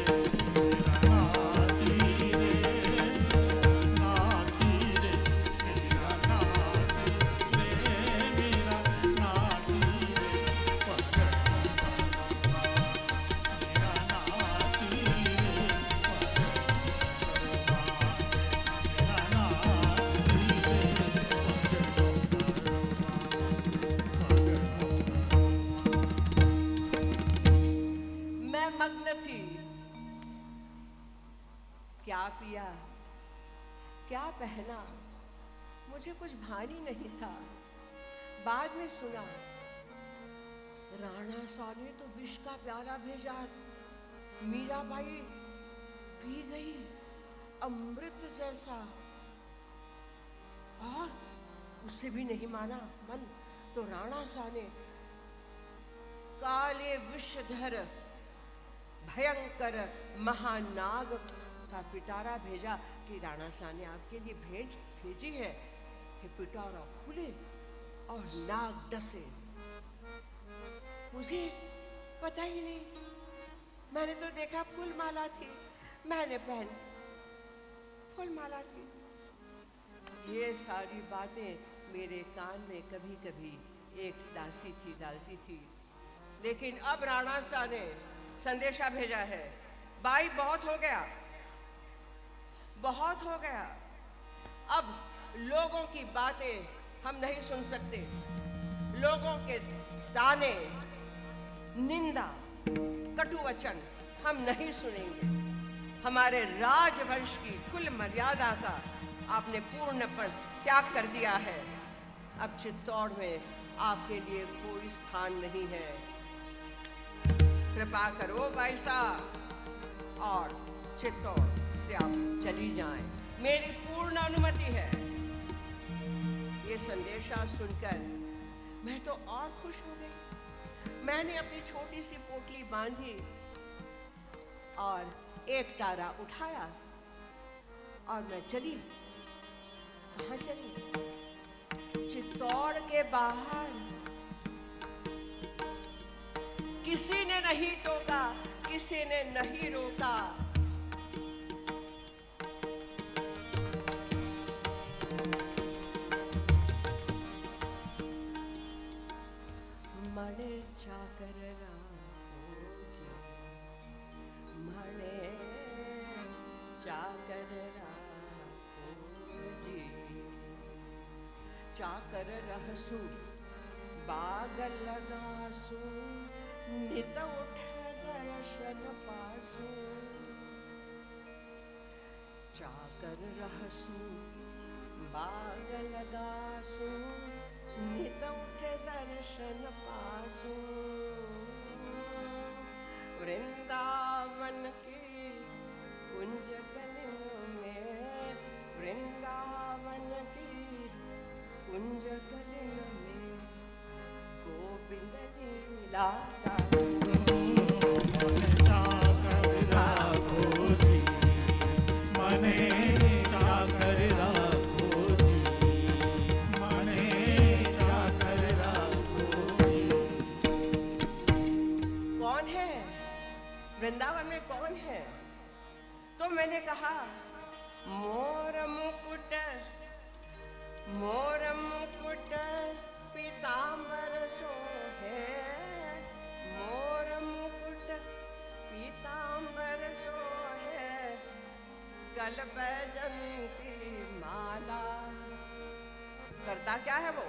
मेरा नाची रे, नाची रे, मेरा नाची रे, मेरा नाची रे पग घुंघरू बांध, मेरा नाची रे मैं मग्न थी। क्या पिया, क्या पहना, मुझे कुछ भान ही नहीं था। बाद में सुना राणा साहब ने तो विष का प्याला भेजा, मीराबाई पी गई अमृत जैसा, और उससे भी नहीं माना मन। तो राणा साहब ने काले विषधर भयंकर महानाग का पिटारा भेजा कि राणा साहब ने आपके लिए भेंट भेजी है कि पिटारा खुले और नाग डसे। मुझे पता ही नहीं, मैंने तो देखा फूल माला थी, मैंने पहन फूल माला थी। ये सारी बातें मेरे कान में कभी कभी एक दासी थी डालती थी, लेकिन अब राणा शाह ने संदेशा भेजा है, भाई बहुत हो गया, बहुत हो गया। अब लोगों की बातें हम नहीं सुन सकते, लोगों के ताने, निंदा, कटु वचन हम नहीं सुनेंगे। हमारे राजवंश की कुल मर्यादा का आपने पूर्णपण त्याग कर दिया है। अब चित्तौड़ में आपके लिए कोई स्थान नहीं है। कृपा करो भाई साहब और चित्तौड़ से आप चली जाएं, मेरी पूर्ण अनुमति है। ये संदेशा सुनकर मैं तो और खुश हो गई। मैंने अपनी छोटी सी पोटली बांधी और एक तारा उठाया और मैं चली। कहाँ चली? चित्तौड़ के बाहर। किसी ने नहीं टोका, किसी ने नहीं रोका। मणे चाकर राखो जी, मणे चाकर राखो जी। चाकर रहसु बाग लगासु, नित उठ दर्शन पासु। चाकर रहसु बाग लगासु, नित उठ दर्शन पासु। वृंदावन की कुंज कलियों में, वृंदावन की कुंज कलियों में, गोविंद लीला का वृंदावन में कौन है? तो मैंने कहा मोर मुकुट, मोर मुकुट पीतांबर सोहे, मोर मुकुट पीतांबर सोहे, गल बैजंती माला। करता क्या है वो?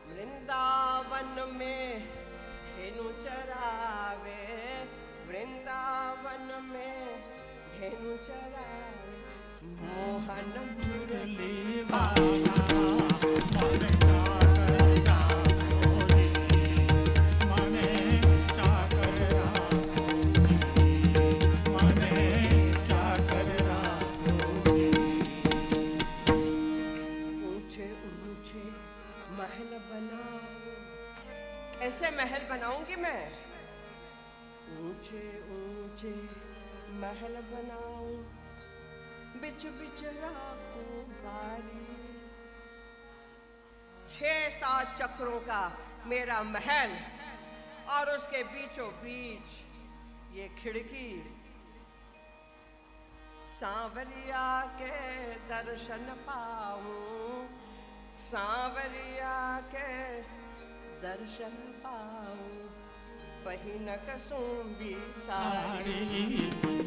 वृंदावन में धेनु चरावे, वृंदावन में धेनु चरावे, मोहन मुरली वाला। महल बनाऊं, ऐसे महल बनाऊंगी मैं। ऊंचे ऊंचे महल बनाऊं, बिच बिच राखूं बारी। 6-7 चक्रों का मेरा महल और उसके बीचों बीच ये खिड़की। सांवरिया के दर्शन पाऊं, सांवरिया के दर्शन पाऊं, पहिन कसुंबी साड़ी।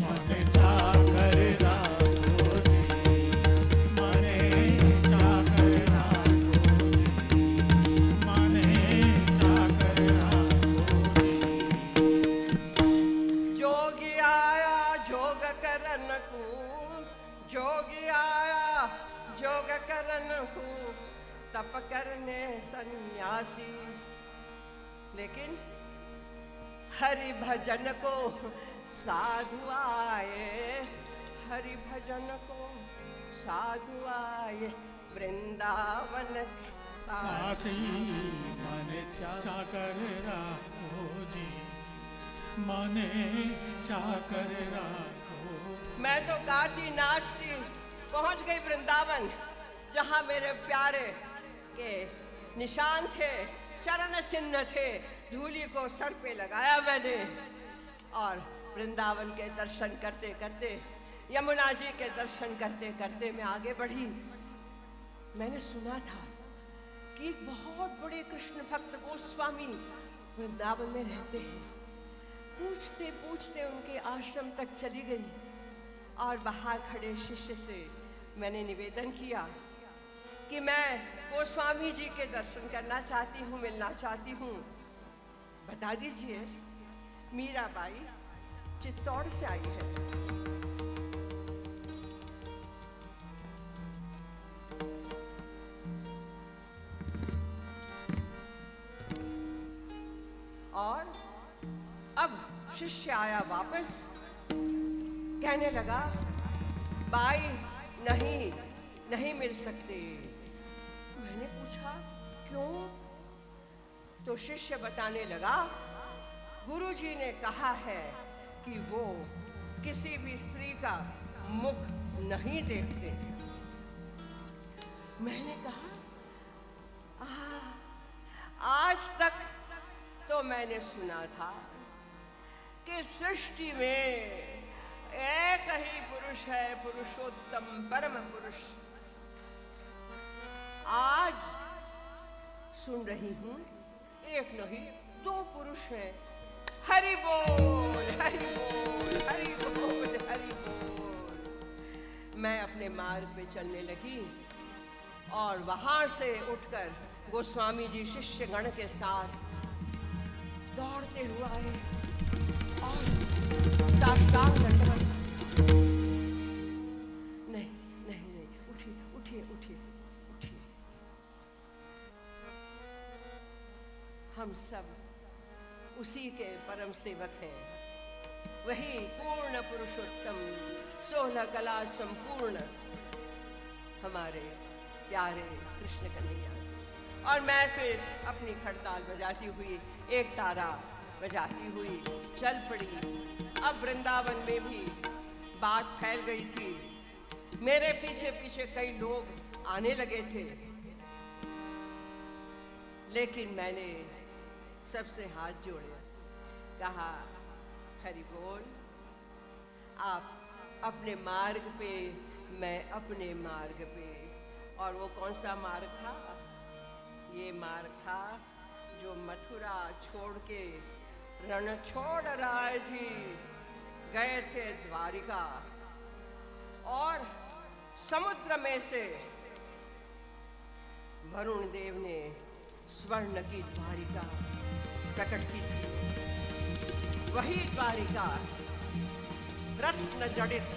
मने चाकर राखो जी, मने चाकर राखो जी, मने चाकर राखो जी। जोगी आया जोग करन को, जोगी आया जोग करन को, तप करने सन्यासी। लेकिन हरि भजन को साधु आए, हरि भजन को साधु आए, वृंदावन काशी। मने चाकर राखो जी, मने चाकर राखो। मैं तो गाती नाचती पहुंच गई वृंदावन, जहां मेरे प्यारे के निशान थे, चरण चिन्ह थे। धूली को सर पे लगाया मैंने और वृंदावन के दर्शन करते करते, यमुना जी के दर्शन करते करते मैं आगे बढ़ी। मैंने सुना था कि एक बहुत बड़े कृष्ण भक्त गोस्वामी वृंदावन में रहते हैं। पूछते पूछते उनके आश्रम तक चली गई और बाहर खड़े शिष्य से मैंने निवेदन किया कि मैं गोस्वामी जी के दर्शन करना चाहती हूँ, मिलना चाहती हूँ, बता दीजिए। मीराबाई चित्तौड़ से आई है। और अब शिष्य आया वापस, कहने लगा बाई नहीं मिल सकते। मैंने पूछा क्यों? तो शिष्य बताने लगा गुरुजी ने कहा है कि वो किसी भी स्त्री का मुख नहीं देखते। मैंने कहा आज तक तो मैंने सुना था कि सृष्टि में एक ही पुरुष है, पुरुषोत्तम परम पुरुष। आज सुन रही हूं एक नहीं दो पुरुष हैं। हरि बोल हरि बोल हरि बोल हरि बोल। मैं अपने मार्ग पे चलने लगी और वहां से उठकर गोस्वामी जी शिष्य गण के साथ दौड़ते हुए आए और साष्टांग दंडवत। नहीं नहीं नहीं, उठिए उठिए उठिए उठिए। हम सब उसी के परम सेवक हैं, वही पूर्ण पुरुषोत्तम 16 कला संपूर्ण हमारे प्यारे कृष्ण कन्हैया। और मैं फिर अपनी खड़ताल बजाती हुई, एक तारा बजाती हुई चल पड़ी। अब वृंदावन में भी बात फैल गई थी। मेरे पीछे पीछे कई लोग आने लगे थे, लेकिन मैंने सबसे हाथ जोड़े, कहा हरि बोल, आप अपने मार्ग पे, मैं अपने मार्ग पे। और वो कौन सा मार्ग था? ये मार्ग था जो मथुरा छोड़ के रणछोड़ राय जी गए थे द्वारिका, और समुद्र में से वरुण देव ने स्वर्ण की द्वारिका प्रकट की थी। वही द्वारिका रत्न जड़ित,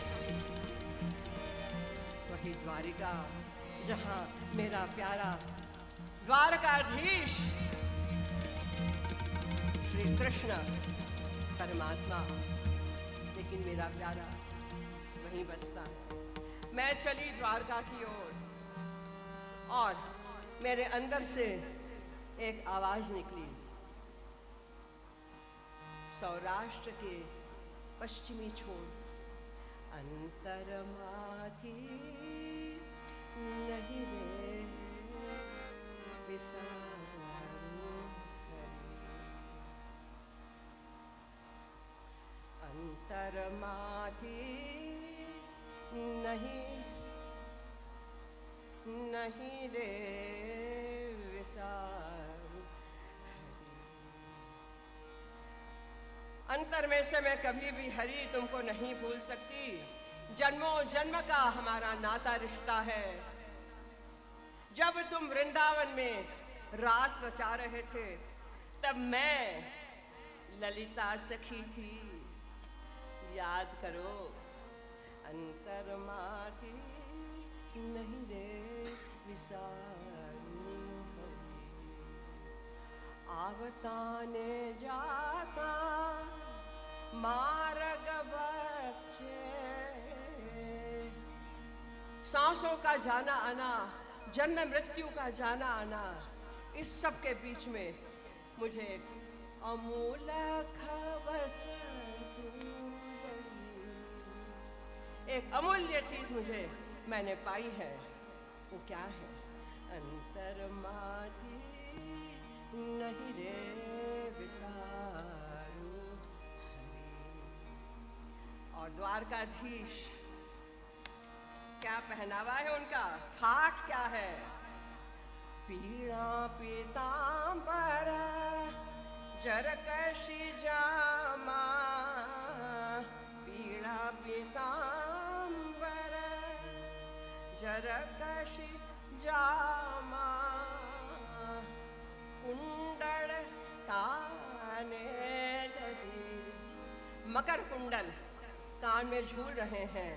वही द्वारिका जहां मेरा प्यारा द्वारकाधीश श्री कृष्ण परमात्मा, लेकिन मेरा प्यारा वहीं बसता है। मैं चली द्वारका की ओर और मेरे अंदर से एक आवाज निकली, सौराष्ट्र के पश्चिमी छोर, अंतरमाथी नहीं रे विसारू अंतरमाथी नहीं रे विसारू। अंतर में से मैं कभी भी हरि तुमको नहीं भूल सकती। जन्मों जन्म का हमारा नाता रिश्ता है। जब तुम वृंदावन में रास रचा रहे थे, तब मैं ललिता सखी थी, याद करो। अंतरमाथी नहीं रे विसारू, आवताने जाता मार्ग बच्चे। सांसों का जाना आना, जन्म मृत्यु का जाना आना, इस सब के बीच में मुझे अमूल खबस एक अमूल्य चीज मुझे मैंने पाई है। वो क्या है? अंतरमाथी नहीं रे विसारू हरि। और द्वारकाधीश, क्या पहनावा है उनका, ठाठ क्या है? पीड़ा पीतांबर जरकशी जामा, पीड़ा पीतांबर जरकशी जामा, कुंडल ताने धरी। मकर कुंडल कान में झूल रहे हैं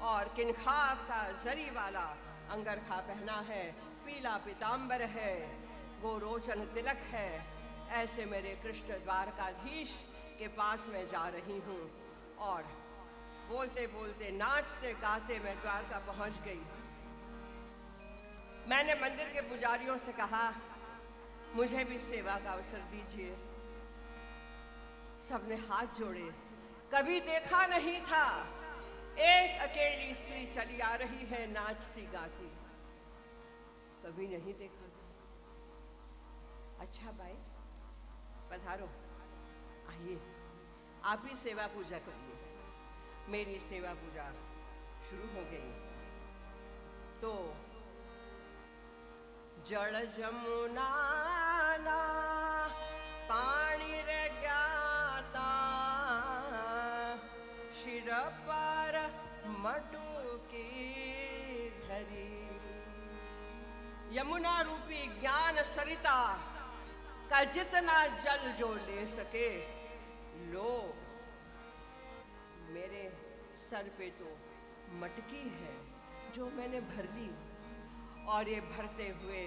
और किनखाब का जरी वाला अंगरखा पहना है, पीला पीतांबर है, गोरोचन तिलक है। ऐसे मेरे कृष्ण द्वारकाधीश के पास मैं जा रही हूँ और बोलते बोलते नाचते गाते मैं द्वारका पहुँच गई। मैंने मंदिर के पुजारियों से कहा, मुझे भी सेवा का अवसर दीजिए। सबने हाथ जोड़े। कभी देखा नहीं था, एक अकेली स्त्री चली आ रही है नाचती गाती, कभी नहीं देखा था। अच्छा भाई, पधारो, आइए, आप ही सेवा पूजा करिए। मेरी सेवा पूजा शुरू हो गई तो जल जमुना ना पानी रे ज्ञाता, शिर पर मटुकी धरी। यमुना रूपी ज्ञान सरिता का जितना जल जो ले सके लो। मेरे सर पे तो मटकी है जो मैंने भर ली, और ये भरते हुए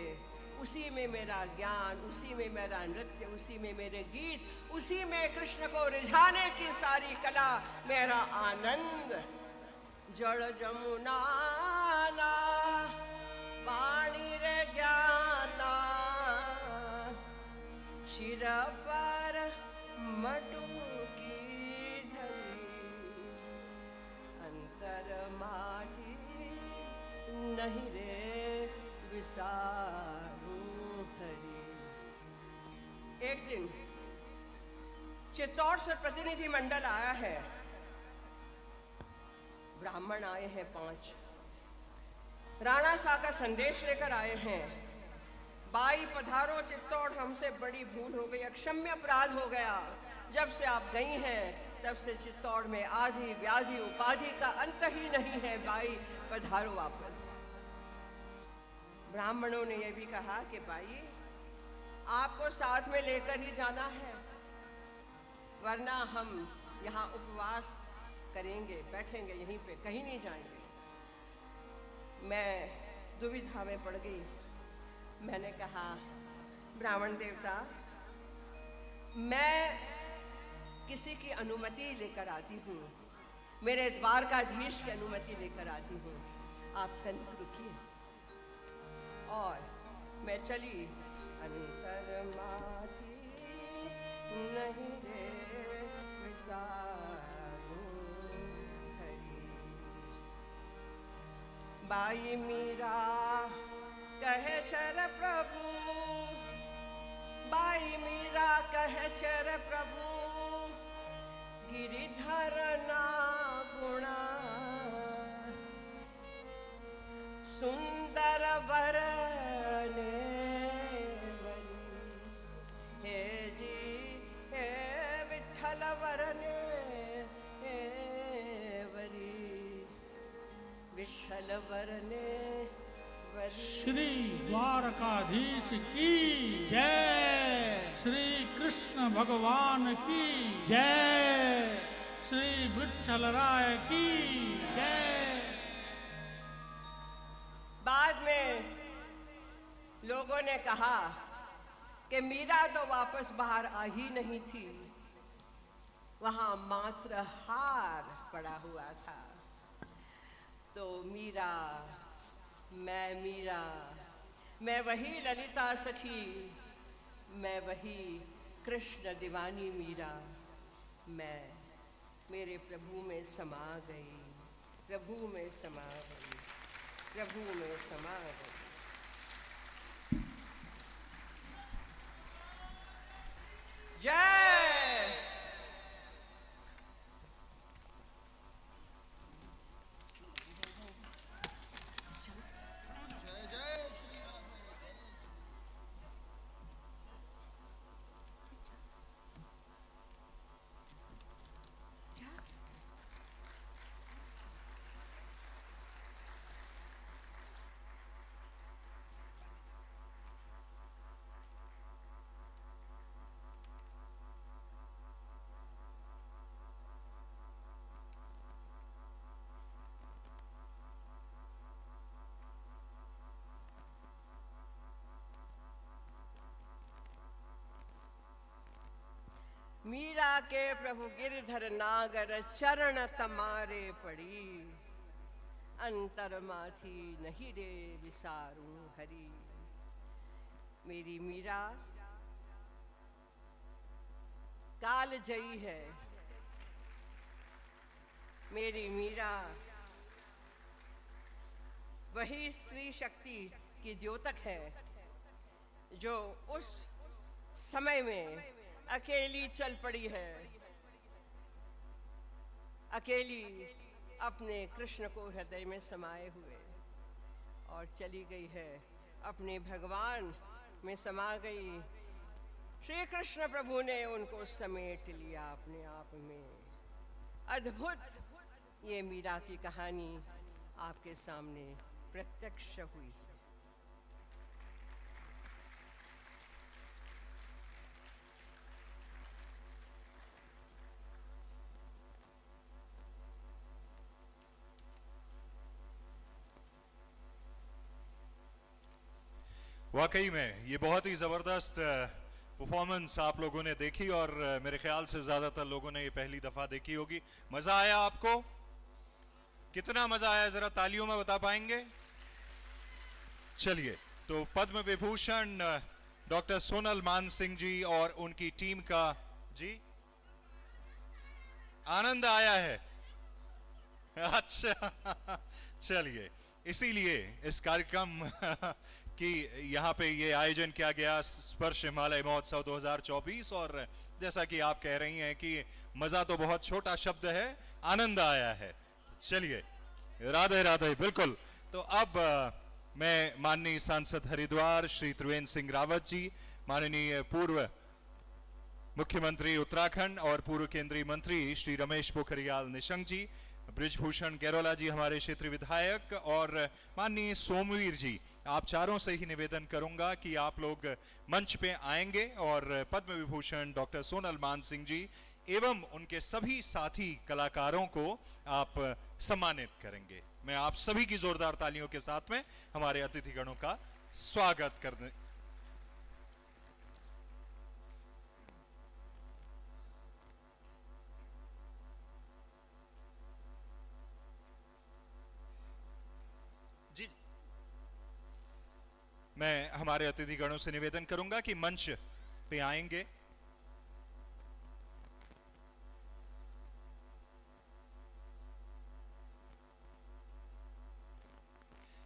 उसी में मेरा ज्ञान, उसी में मेरा नृत्य, उसी में मेरे गीत, उसी में कृष्ण को रिझाने की सारी कला, मेरा आनंद। जड़ जमुना ना पानी रे ज्ञाता, शिर पर मटुकी धरी। अंतर माझी नहीं रे विसारू हरि। एक दिन चित्तौड़ से प्रतिनिधि मंडल आया है। ब्राह्मण आए हैं 5, राणा साहब का संदेश लेकर आए हैं। बाई पधारो चित्तौड़, हमसे बड़ी भूल हो गई, अक्षम्य अपराध हो गया। जब से आप गई हैं तब से चित्तौड़ में आदि व्याधि उपाधि का अंत ही नहीं है। बाई पधारो वापस। ब्राह्मणों ने यह भी कहा कि भाई आपको साथ में लेकर ही जाना है, वरना हम यहाँ उपवास करेंगे, बैठेंगे यहीं पे, कहीं नहीं जाएंगे। मैं दुविधा में पड़ गई। मैंने कहा, ब्राह्मण देवता, मैं किसी की अनुमति लेकर आती हूँ, मेरे द्वारकाधीश की अनुमति लेकर आती हूँ, आप तनिक रुकिए। और मैं चली। अंतर माझी नहीं रे विसारू हरि। बाई मीरा कहे शर प्रभु, बाई मीरा कहे शर प्रभु, गिरिधर ना गुणा, सुंदर वरने बरी। हे जी हे विठ्ठल वरने वरी, विठ्ठल वरने वरी। श्री द्वारकाधीश की जय। श्री कृष्ण भगवान की जय। श्री विठ्ठल राय की जय। बाद में लोगों ने कहा कि मीरा तो वापस बाहर आ ही नहीं थी, वहां मात्र हार पड़ा हुआ था। तो मीरा, मैं वही ललिता सखी, मैं वही कृष्ण दीवानी मीरा, मैं मेरे प्रभु में समा गई, प्रभु में समा गई, प्रभु में समा गई। जय। के प्रभु गिरधर नागर चरण तमारे पड़ी, अंतर माथी नहीं रे विसारूं हरि। मेरी मीरा काल जयी है, मेरी मीरा वही स्त्री शक्ति की द्योतक है जो उस समय में अकेली चल पड़ी है, अकेली अपने कृष्ण को हृदय में समाये हुए और चली गई है, अपने भगवान में समा गई। श्री कृष्ण प्रभु ने उनको समेट लिया अपने आप में। अद्भुत ये मीरा की कहानी आपके सामने प्रत्यक्ष हुई। वाकई में ये बहुत ही ज़बरदस्त परफॉर्मेंस आप लोगों ने देखी और मेरे ख्याल से ज़्यादातर लोगों ने ये पहली दफ़ा देखी होगी। मज़ा आया आपको? कितना मज़ा आया ज़रा तालियों में बता पाएंगे? चलिए, तो पद्म विभूषण डॉक्टर सोनल मान सिंह जी और उनकी टीम का जी आनंद आया है। अच्छा, चलिए, इसीलिए इस कार्यक्रम कि यहाँ पे ये आयोजन किया गया स्पर्श हिमालय महोत्सव 2024 और जैसा कि आप कह रही हैं कि मज़ा तो बहुत छोटा शब्द है, आनंद आया है। चलिए, राधे राधे। बिल्कुल। तो अब मैं माननीय सांसद हरिद्वार श्री त्रिवेंद्र सिंह रावत जी, माननीय पूर्व मुख्यमंत्री उत्तराखंड और पूर्व केंद्रीय मंत्री श्री रमेश पोखरियाल निशंक जी, बृजभूषण गैरोला जी हमारे क्षेत्रीय विधायक और माननीय सोमवीर जी, आप चारों से ही निवेदन करूंगा कि आप लोग मंच पे आएंगे और पद्म विभूषण डॉक्टर सोनल मान सिंह जी एवं उनके सभी साथी कलाकारों को आप सम्मानित करेंगे। मैं आप सभी की जोरदार तालियों के साथ में हमारे अतिथिगणों का स्वागत करने मैं हमारे अतिथिगणों से निवेदन करूंगा कि मंच पे आएंगे।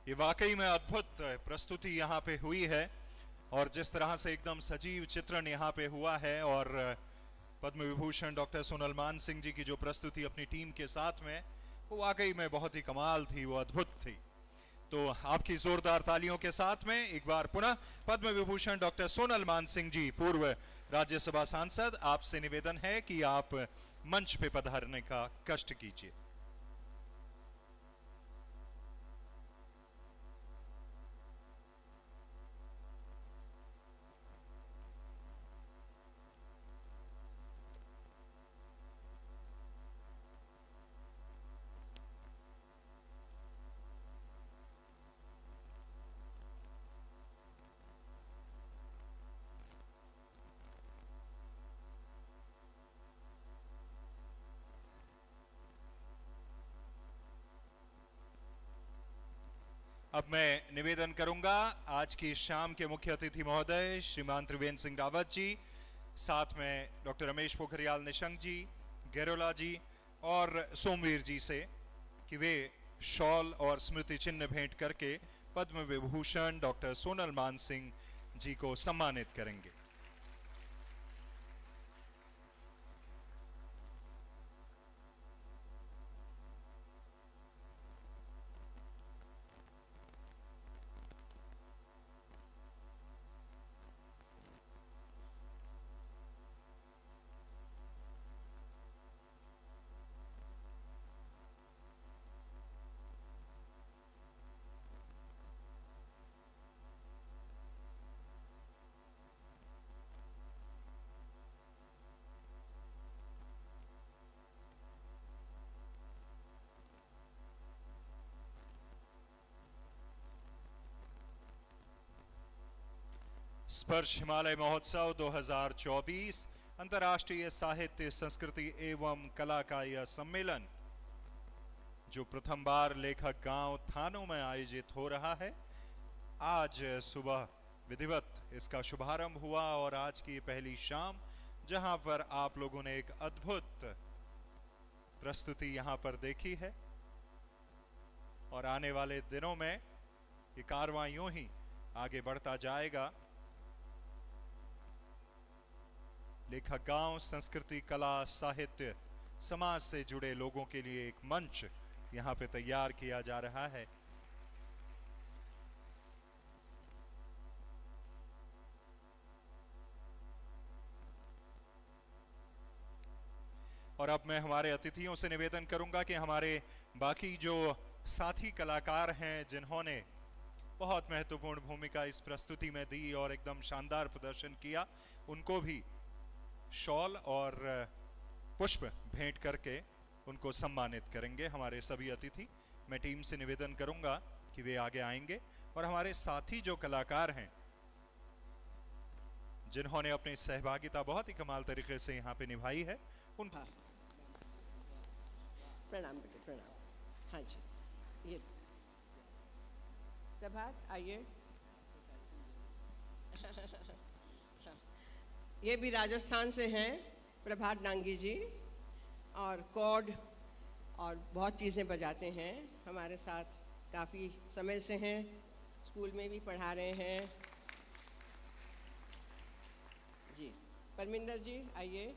ये वाकई में अद्भुत प्रस्तुति यहाँ पे हुई है और जिस तरह से एकदम सजीव चित्रण यहाँ पे हुआ है और पद्म विभूषण डॉक्टर सोनल मान सिंह जी की जो प्रस्तुति अपनी टीम के साथ में, वो वाकई में बहुत ही कमाल थी, वो अद्भुत थी। तो आपकी जोरदार तालियों के साथ में एक बार पुनः पद्म विभूषण डॉक्टर सोनल मान सिंह जी, पूर्व राज्यसभा सांसद, आपसे निवेदन है कि आप मंच पे पधारने का कष्ट कीजिए। अब मैं निवेदन करूंगा आज की शाम के मुख्य अतिथि महोदय श्रीमान त्रिवेंद्र सिंह रावत जी, साथ में डॉक्टर रमेश पोखरियाल निशंक जी, गैरोला जी और सोमवीर जी से कि वे शॉल और स्मृति चिन्ह भेंट करके पद्म विभूषण डॉक्टर सोनल मान सिंह जी को सम्मानित करेंगे। स्पर्श हिमालय महोत्सव 2024 अंतर्राष्ट्रीय साहित्य संस्कृति एवं कला का यह सम्मेलन जो प्रथम बार लेखक गांव थानों में आयोजित हो रहा है, आज सुबह विधिवत इसका शुभारंभ हुआ और आज की पहली शाम जहां पर आप लोगों ने एक अद्भुत प्रस्तुति यहां पर देखी है और आने वाले दिनों में ये कारवां यूं ही आगे बढ़ता जाएगा। लेखक गांव संस्कृति, कला, साहित्य, समाज से जुड़े लोगों के लिए एक मंच यहां पे तैयार किया जा रहा है। और अब मैं हमारे अतिथियों से निवेदन करूंगा कि हमारे बाकी जो साथी कलाकार हैं जिन्होंने बहुत महत्वपूर्ण भूमिका इस प्रस्तुति में दी और एकदम शानदार प्रदर्शन किया, उनको भी शॉल और पुष्प भेंट करके उनको सम्मानित करेंगे हमारे सभी अतिथि। मैं टीम से निवेदन करूंगा कि वे आगे आएंगे और हमारे साथी जो कलाकार हैं जिन्होंने अपनी सहभागिता बहुत ही कमाल तरीके से यहाँ पे निभाई है उन प्रणाम बेटे, प्रणाम। हाँ जी, ये प्रभात आइए। ये भी राजस्थान से हैं प्रभात डांगी जी, और कॉर्ड और बहुत चीज़ें बजाते हैं, हमारे साथ काफ़ी समय से हैं, स्कूल में भी पढ़ा रहे हैं जी। परमिंदर जी आइए।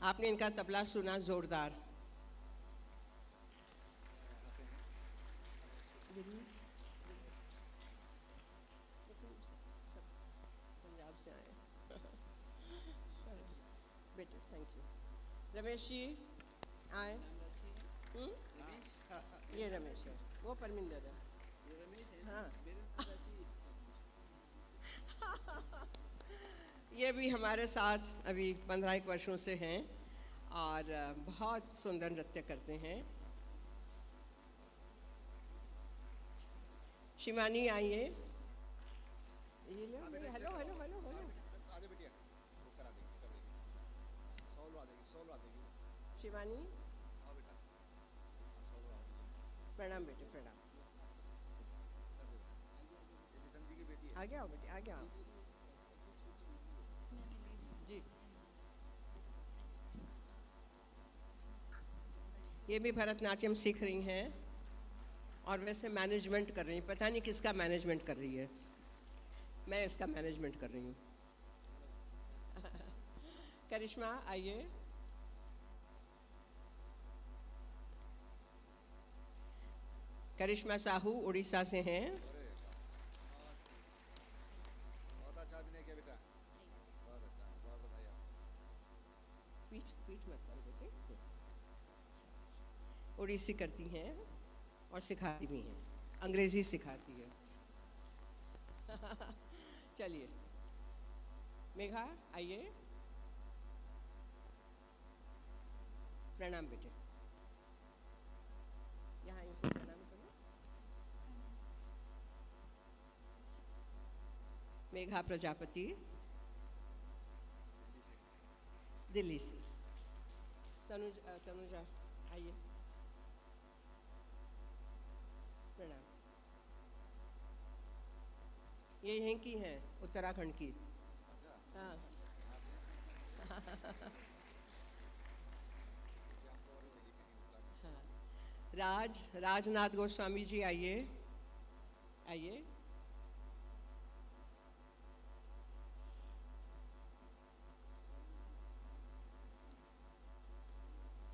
आपने इनका तबला सुना, जोरदार। पंजाब से आए बेटे, थैंक यू। रमेश जी आए। ये रमेश है, वो परमिंदर है। हाँ ये भी हमारे साथ अभी 15 वर्षों से हैं और बहुत सुंदर नृत्य करते हैं। शिवानी आइए। ये लो, हेलो हेलो हेलो हेलो। आगे बिटिया वो करा देगी, कर देगी, सोलवा देगी। शिवानी आओ बेटा, सोलवा देगी। प्रणाम बेटे, प्रणाम। ये किशन जी की बेटी है। आगे आओ बेटे, आगे आओ जी। ये भी भरतनाट्यम सीख रही हैं और वैसे मैनेजमेंट कर रही हैं। पता नहीं किसका मैनेजमेंट कर रही है, मैं इसका मैनेजमेंट कर रही हूँ। करिश्मा आइए। करिश्मा साहू उड़ीसा से हैं। बहुत अच्छा अभिनय किया बेटा, बहुत अच्छा, बहुत बधाई आपको। पीठ पीठ मत करो बेटे। उड़ीसी करती हैं और सिखाती भी हैं, अंग्रेजी सिखाती है। चलिए मेघा आइए। प्रणाम बेटे, यहाँ आइए, प्रणाम करो। मेघा प्रजापति दिल्ली से। तनुजा आइए। प्रणाम। ये यहीं की हैं, उत्तराखंड की। हाँ हाँ। राजनाथ गोस्वामी जी आइए, आइए।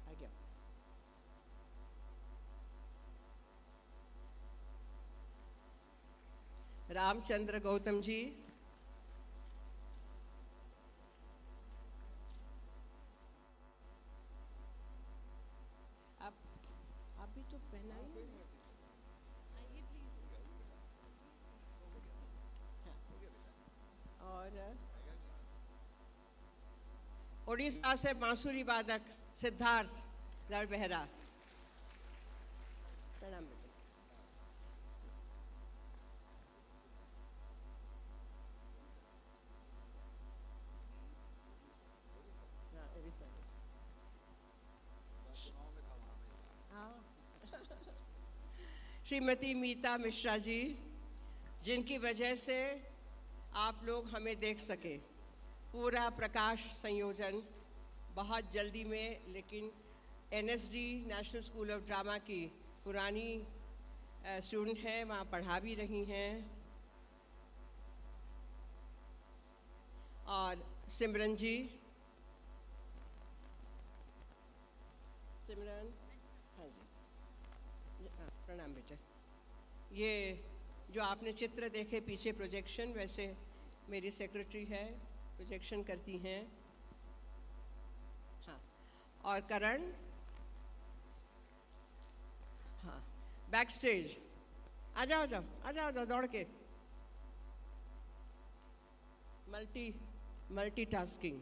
आगे आओ। रामचंद्र गौतम जी, आप भी तो पहनाइए। और उड़ीसा से बांसुरी वादक सिद्धार्थ दरबेहरा। प्रणाम बेटे। श्रीमती मीता मिश्रा जी, जिनकी वजह से आप लोग हमें देख सके। पूरा प्रकाश संयोजन बहुत जल्दी में, लेकिन NSD national school of drama की पुरानी स्टूडेंट हैं, वहाँ पढ़ा भी रही हैं। और सिमरन जी, सिमरन, हाँ जी, हाँ, प्रणाम बेटे। ये जो आपने चित्र देखे पीछे प्रोजेक्शन, वैसे मेरी सेक्रेटरी है, प्रोजेक्शन करती हैं। हाँ, और करण, हाँ, बैक स्टेज आ जाओ, आ जाओ दौड़ के। मल्टीटास्किंग।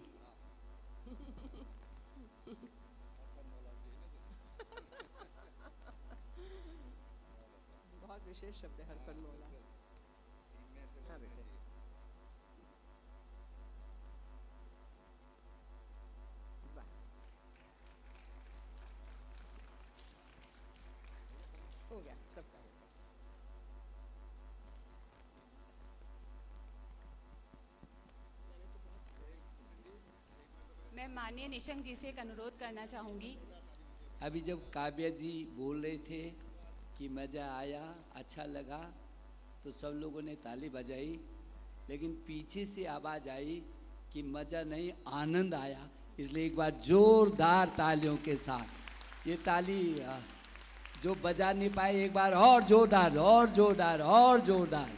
बहुत विशेष शब्द है हरफन मौला। हाँ बेटे, वाह, हो गया सबका। मैं माननीय निशंक जी से एक अनुरोध करना चाहूँगी। अभी जब काव्या जी बोल रहे थे कि मज़ा आया, अच्छा लगा, तो सब लोगों ने ताली बजाई, लेकिन पीछे से आवाज़ आई कि मज़ा नहीं, आनंद आया। इसलिए एक बार जोरदार तालियों के साथ, ये ताली जो बजा नहीं पाए, एक बार और जोरदार, और जोरदार, और जोरदार।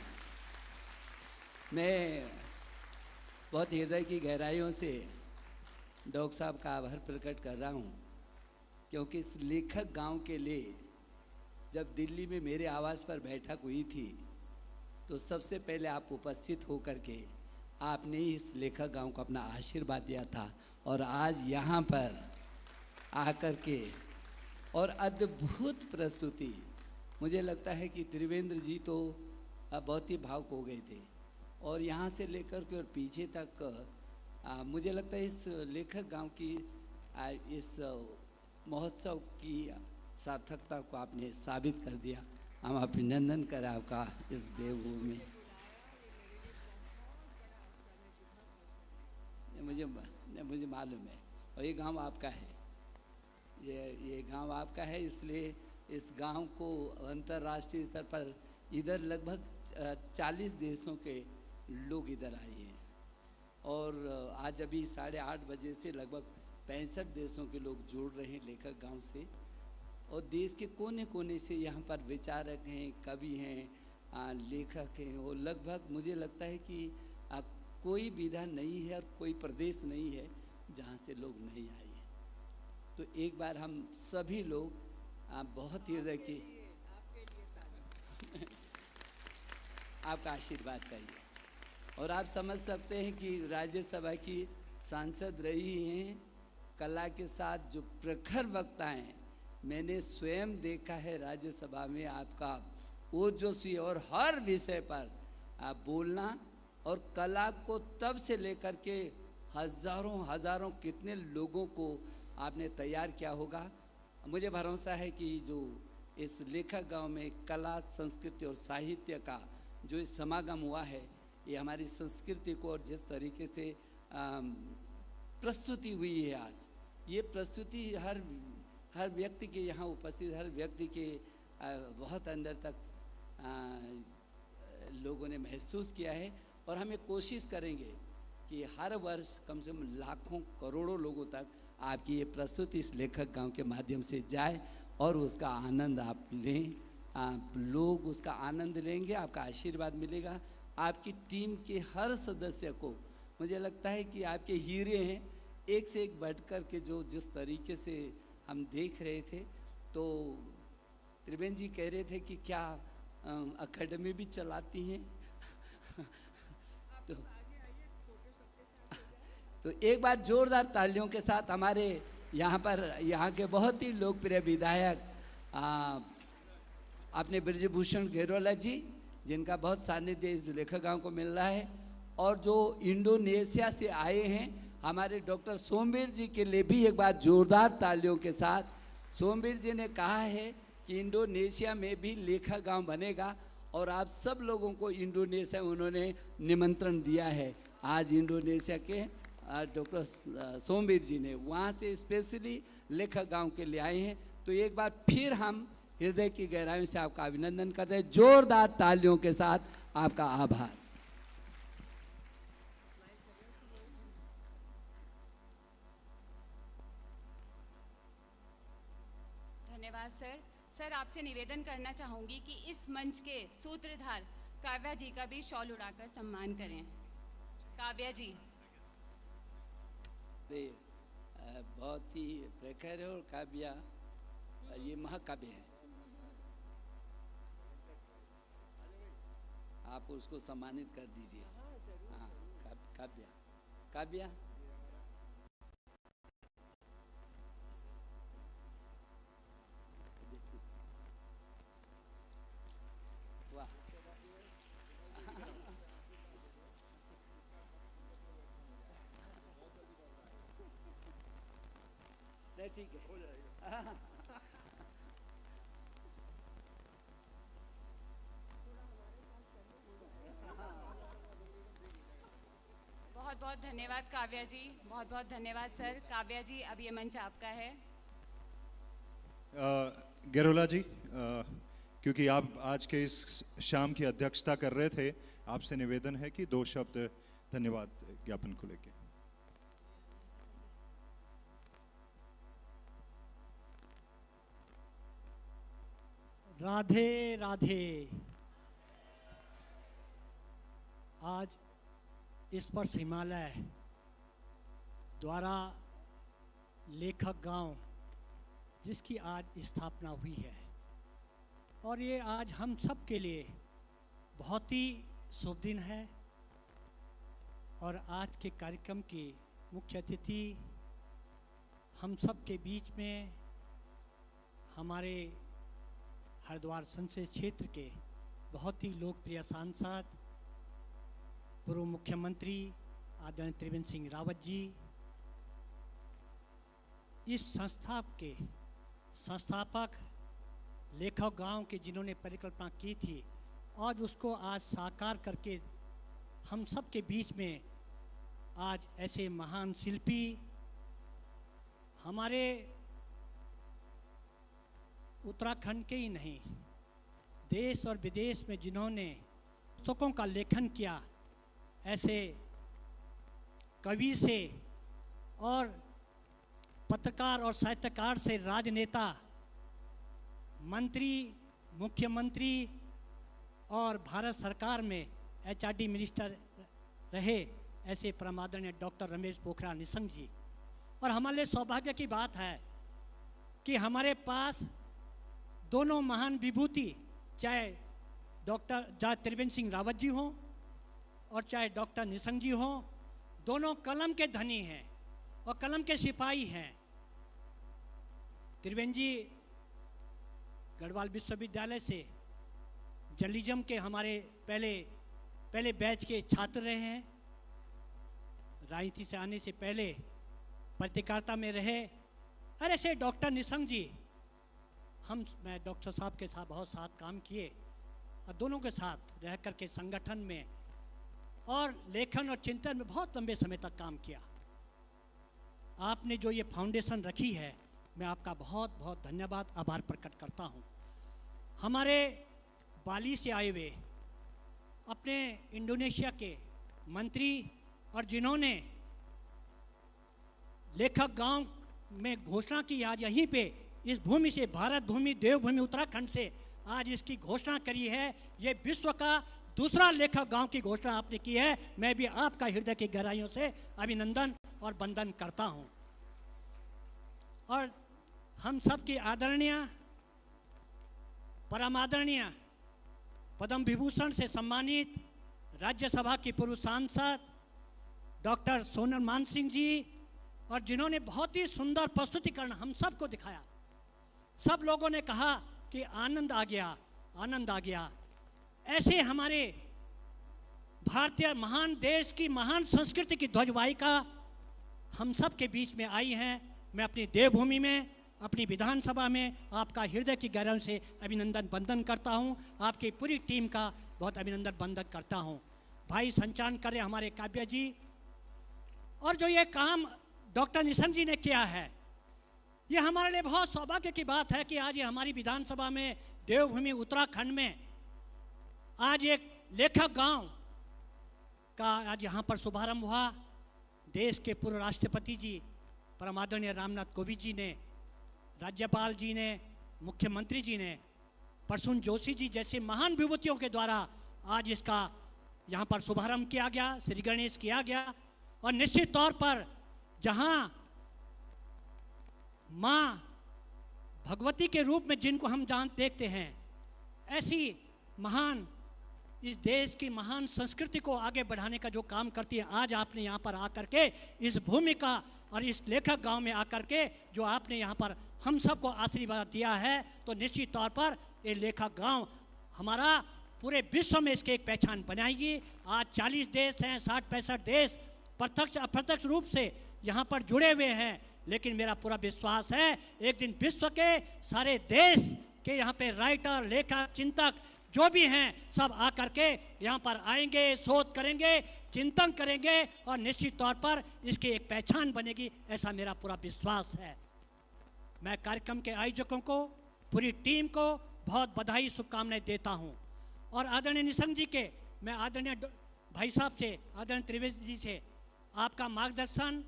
मैं बहुत हृदय की गहराइयों से डॉक्टर साहब का आभार प्रकट कर रहा हूँ, क्योंकि इस लेखक गांव के लिए जब दिल्ली में मेरे आवास पर बैठक हुई थी, तो सबसे पहले आप उपस्थित होकर के आपने इस लेखक गांव को अपना आशीर्वाद दिया था। और आज यहाँ पर आकर के और अद्भुत प्रस्तुति, मुझे लगता है कि त्रिवेंद्र जी तो बहुत ही भावुक हो गए थे। और यहाँ से लेकर के और पीछे तक मुझे लगता है इस लेखक गांव की इस महोत्सव की सार्थकता को आपने साबित कर दिया। हम अभिनंदन करें आपका इस देवभूमि में। मुझे मालूम है, और ये गांव आपका है, ये गांव आपका है, इसलिए इस गांव को अंतर्राष्ट्रीय स्तर पर इधर लगभग 40 देशों के लोग इधर आए हैं। और आज अभी 8:30 बजे से लगभग 65 देशों के लोग जुड़ रहे हैं लेखक गांव से। और देश के कोने कोने से यहाँ पर विचारक हैं, कवि हैं, लेखक हैं। और लगभग मुझे लगता है कि कोई विधा नहीं है और कोई प्रदेश नहीं है जहाँ से लोग नहीं आए हैं। तो एक बार हम सभी लोग बहुत हृदय की आपका आशीर्वाद चाहिए। और आप समझ सकते हैं कि राज्यसभा की सांसद रही हैं, कला के साथ जो प्रखर वक्ता हैं, मैंने स्वयं देखा है राज्यसभा में आपका ओजस्वी और हर विषय पर आप बोलना, और कला को तब से लेकर के हजारों कितने लोगों को आपने तैयार किया होगा। मुझे भरोसा है कि जो इस लेखक गांव में कला, संस्कृति और साहित्य का जो इस समागम हुआ है, ये हमारी संस्कृति को और जिस तरीके से प्रस्तुति हुई है आज, ये प्रस्तुति हर व्यक्ति के यहाँ उपस्थित हर व्यक्ति के बहुत अंदर तक लोगों ने महसूस किया है। और हमें कोशिश करेंगे कि हर वर्ष कम से कम लाखों करोड़ों लोगों तक आपकी ये प्रस्तुति इस लेखक गांव के माध्यम से जाए और उसका आनंद आप लें। आप लोग उसका आनंद लेंगे, आपका आशीर्वाद मिलेगा। आपकी टीम के हर सदस्य को मुझे लगता है कि आपके हीरे हैं, एक से एक बढ़ कर के जो जिस तरीके से हम देख रहे थे। तो त्रिवेंद्र जी कह रहे थे कि क्या अकेडमी भी चलाती हैं तो एक बार जोरदार तालियों के साथ हमारे यहाँ के बहुत ही लोकप्रिय विधायक अपने ब्रजभूषण घेरोला जी, जिनका बहुत सानिध्य इस लेखक गांव को मिल रहा है, और जो इंडोनेशिया से आए हैं हमारे डॉक्टर सोमवीर जी के लिए भी एक बार जोरदार तालियों के साथ। सोमवीर जी ने कहा है कि इंडोनेशिया में भी लेखक गांव बनेगा और आप सब लोगों को इंडोनेशिया उन्होंने निमंत्रण दिया है। आज इंडोनेशिया के डॉक्टर सोमवीर जी ने वहाँ से स्पेशली लेखक गांव के लिए आए हैं। तो एक बार फिर हम हृदय की गहराइयों से आपका अभिनंदन करते हैं, जोरदार तालियों के साथ आपका आभार। धन्यवाद सर। सर आपसे निवेदन करना चाहूँगी कि इस मंच के सूत्रधार काव्या जी का भी शॉल उड़ाकर सम्मान करें। काव्या जी। बहुत ही प्रखर है और काव्या ये महाकाव्य है, आप उसको सम्मानित कर दीजिए। हाँ, काव्या काव्या वाह नहीं ठीक है, हो जाएगा। बहुत बहुत धन्यवाद काव्या जी, बहुत बहुत धन्यवाद सर। काव्या जी अब ये मंच आपका है। गेरोला जी, क्योंकि आप आज के इस शाम की अध्यक्षता कर रहे थे, आपसे निवेदन है कि 2 शब्द धन्यवाद ज्ञापन को लेके। राधे राधे। आज स्पर्श हिमालय द्वारा लेखक गांव जिसकी आज स्थापना हुई है, और ये आज हम सब के लिए बहुत ही शुभ दिन है। और आज के कार्यक्रम की मुख्य अतिथि हम सब के बीच में हमारे हरिद्वार संसदीय क्षेत्र के बहुत ही लोकप्रिय सांसद पूर्व मुख्यमंत्री आदरणीय त्रिवेंद्र सिंह रावत जी, इस संस्था के संस्थापक लेखक गांव के जिन्होंने परिकल्पना की थी, आज उसको आज साकार करके हम सब के बीच में आज ऐसे महान शिल्पी हमारे उत्तराखंड के ही नहीं, देश और विदेश में जिन्होंने पुस्तकों का लेखन किया, ऐसे कवि से और पत्रकार और साहित्यकार से राजनेता, मंत्री, मुख्यमंत्री और भारत सरकार में HRD मिनिस्टर रहे ऐसे परम आदरणीय डॉक्टर रमेश पोखरियाल निशंक जी। और हमारे लिए सौभाग्य की बात है कि हमारे पास दोनों महान विभूति, चाहे त्रिवेंद्र सिंह रावत जी हों और चाहे डॉक्टर निशंक जी हों, दोनों कलम के धनी हैं और कलम के सिपाही हैं। त्रिवेंद्र जी गढ़वाल विश्वविद्यालय से जर्नलिज्म के हमारे पहले बैच के छात्र रहे हैं, राजनीति से आने से पहले पत्रकारिता में रहे। और ऐसे डॉक्टर निशंक जी, मैं डॉक्टर साहब के साथ बहुत साथ काम किए और दोनों के साथ रह करके संगठन में और लेखन और चिंतन में बहुत लंबे समय तक काम किया। आपने जो ये फाउंडेशन रखी है, मैं आपका बहुत बहुत धन्यवाद, आभार प्रकट करता हूँ। हमारे बाली से आए हुए अपने इंडोनेशिया के मंत्री और जिन्होंने लेखक गांव में घोषणा की, आज यहीं पे इस भूमि से, भारत भूमि, देवभूमि उत्तराखंड से आज इसकी घोषणा करी है। ये विश्व का दूसरा लेखक गांव की घोषणा आपने की है। मैं भी आपका हृदय की गहराइयों से अभिनंदन और वंदन करता हूं। और हम सब की आदरणीय, परम आदरणीय, पद्म विभूषण से सम्मानित राज्यसभा की पूर्व सांसद डॉक्टर सोनल मान सिंह जी, और जिन्होंने बहुत ही सुंदर प्रस्तुतिकरण हम सबको दिखाया। सब लोगों ने कहा कि आनंद आ गया, आनंद आ गया। ऐसे हमारे भारतीय महान देश की महान संस्कृति की ध्वजवाहिका हम सब के बीच में आई हैं। मैं अपनी देवभूमि में अपनी विधानसभा में आपका हृदय की गहराइयों से अभिनंदन वंदन करता हूं। आपकी पूरी टीम का बहुत अभिनंदन वंदन करता हूं। भाई संचालन कर रहे हमारे काव्या जी, और जो ये काम डॉक्टर निशंक जी ने किया है, ये हमारे लिए बहुत सौभाग्य की बात है कि आज ये हमारी विधानसभा में देवभूमि उत्तराखंड में आज एक लेखक गांव का आज यहाँ पर शुभारंभ हुआ। देश के पूर्व राष्ट्रपति जी परम आदरणीय रामनाथ कोविंद जी ने, राज्यपाल जी ने, मुख्यमंत्री जी ने, प्रसून जोशी जी जैसे महान विभूतियों के द्वारा आज इसका यहाँ पर शुभारंभ किया गया, श्री गणेश किया गया। और निश्चित तौर पर जहाँ माँ भगवती के रूप में जिनको हम देखते हैं, ऐसी महान इस देश की महान संस्कृति को आगे बढ़ाने का जो काम करती है, आज आपने यहाँ पर आकर के इस भूमिका और इस लेखक गांव में आकर के जो आपने यहाँ पर हम सबको आशीर्वाद दिया है, तो निश्चित तौर पर ये लेखक गांव हमारा पूरे विश्व में इसकी एक पहचान बनाएगी। आज 40 देश हैं, 60-65 देश प्रत्यक्ष अप्रत्यक्ष रूप से यहाँ पर जुड़े हुए हैं, लेकिन मेरा पूरा विश्वास है एक दिन विश्व के सारे देश के यहाँ पे राइटर, लेखक, चिंतक जो भी हैं सब आकर के यहाँ पर आएंगे, शोध करेंगे, चिंतन करेंगे और निश्चित तौर पर इसकी एक पहचान बनेगी, ऐसा मेरा पूरा विश्वास है। मैं कार्यक्रम के आयोजकों को, पूरी टीम को बहुत बधाई, शुभकामनाएं देता हूँ। और आदरणीय निशंक जी के, मैं आदरणीय भाई साहब से, आदरणीय त्रिवेदी जी से आपका मार्गदर्शन,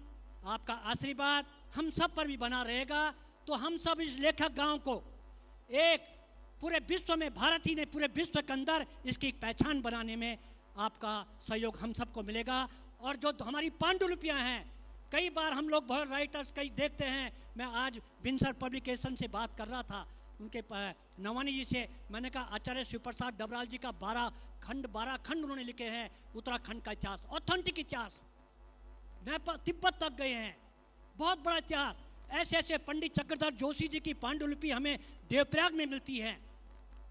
आपका आशीर्वाद हम सब पर भी बना रहेगा, तो हम सब इस लेखक गांव को एक पूरे विश्व में, भारत ही ने पूरे विश्व के अंदर इसकी पहचान बनाने में आपका सहयोग हम सबको मिलेगा। और जो हमारी पांडुलिपियाँ हैं, कई बार हम लोग बहुत राइटर्स कई देखते हैं, मैं आज बिनसर पब्लिकेशन से बात कर रहा था, उनके नवानी जी से, मैंने कहा आचार्य शिव प्रसाद डबराल जी का 12 खंड उन्होंने लिखे हैं उत्तराखंड का इतिहास, ऑथेंटिक इतिहास, नेपाल तिब्बत तक गए हैं, बहुत बड़ा इतिहास। ऐसे ऐसे पंडित चक्रधर जोशी जी की पांडुलिपि हमें देवप्रयाग में मिलती है,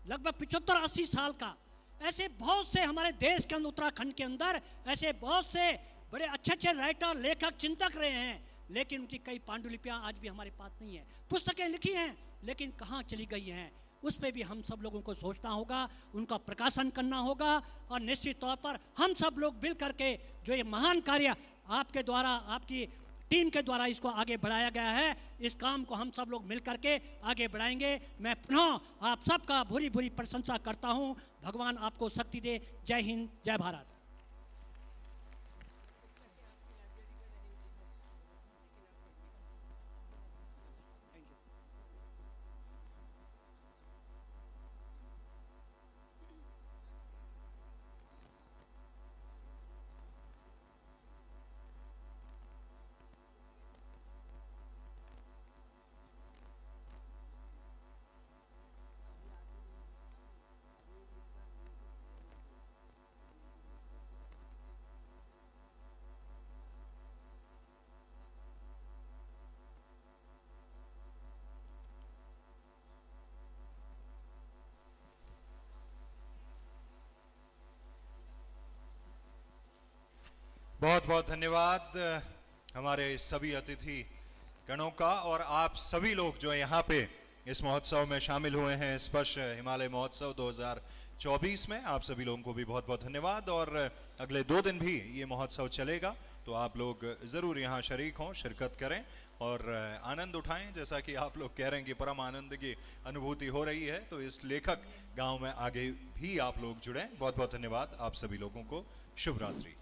लगभग 75-80 साल का। ऐसे बहुत से हमारे देश के अंदर, उत्तराखंड के अंदर ऐसे बहुत से बड़े अच्छे अच्छे राइटर, लेखक, चिंतक रहे हैं, लेकिन उनकी कई पांडुलिपियाँ आज भी हमारे पास नहीं है। पुस्तकें लिखी हैं लेकिन कहाँ चली गई हैं, उस पर भी हम सब लोगों को सोचना होगा, उनका प्रकाशन करना होगा। और निश्चित तौर पर हम सब लोग मिल करके जो ये महान कार्य आपके द्वारा, आपकी टीम के द्वारा इसको आगे बढ़ाया गया है, इस काम को हम सब लोग मिल करके आगे बढ़ाएंगे। मैं पुनः आप सबका भूरी भूरी प्रशंसा करता हूँ। भगवान आपको शक्ति दे। जय हिंद, जय भारत। बहुत बहुत धन्यवाद हमारे सभी अतिथि गणों का, और आप सभी लोग जो यहाँ पे इस महोत्सव में शामिल हुए हैं, स्पर्श हिमालय महोत्सव 2024 में, आप सभी लोगों को भी बहुत बहुत धन्यवाद। और अगले 2 दिन भी ये महोत्सव चलेगा, तो आप लोग ज़रूर यहाँ शरीक हों, शिरकत करें और आनंद उठाएं। जैसा कि आप लोग कह रहे हैं कि परम आनंद की अनुभूति हो रही है, तो इस लेखक गांव में आगे भी आप लोग जुड़ें। बहुत बहुत धन्यवाद आप सभी लोगों को। शुभ रात्रि।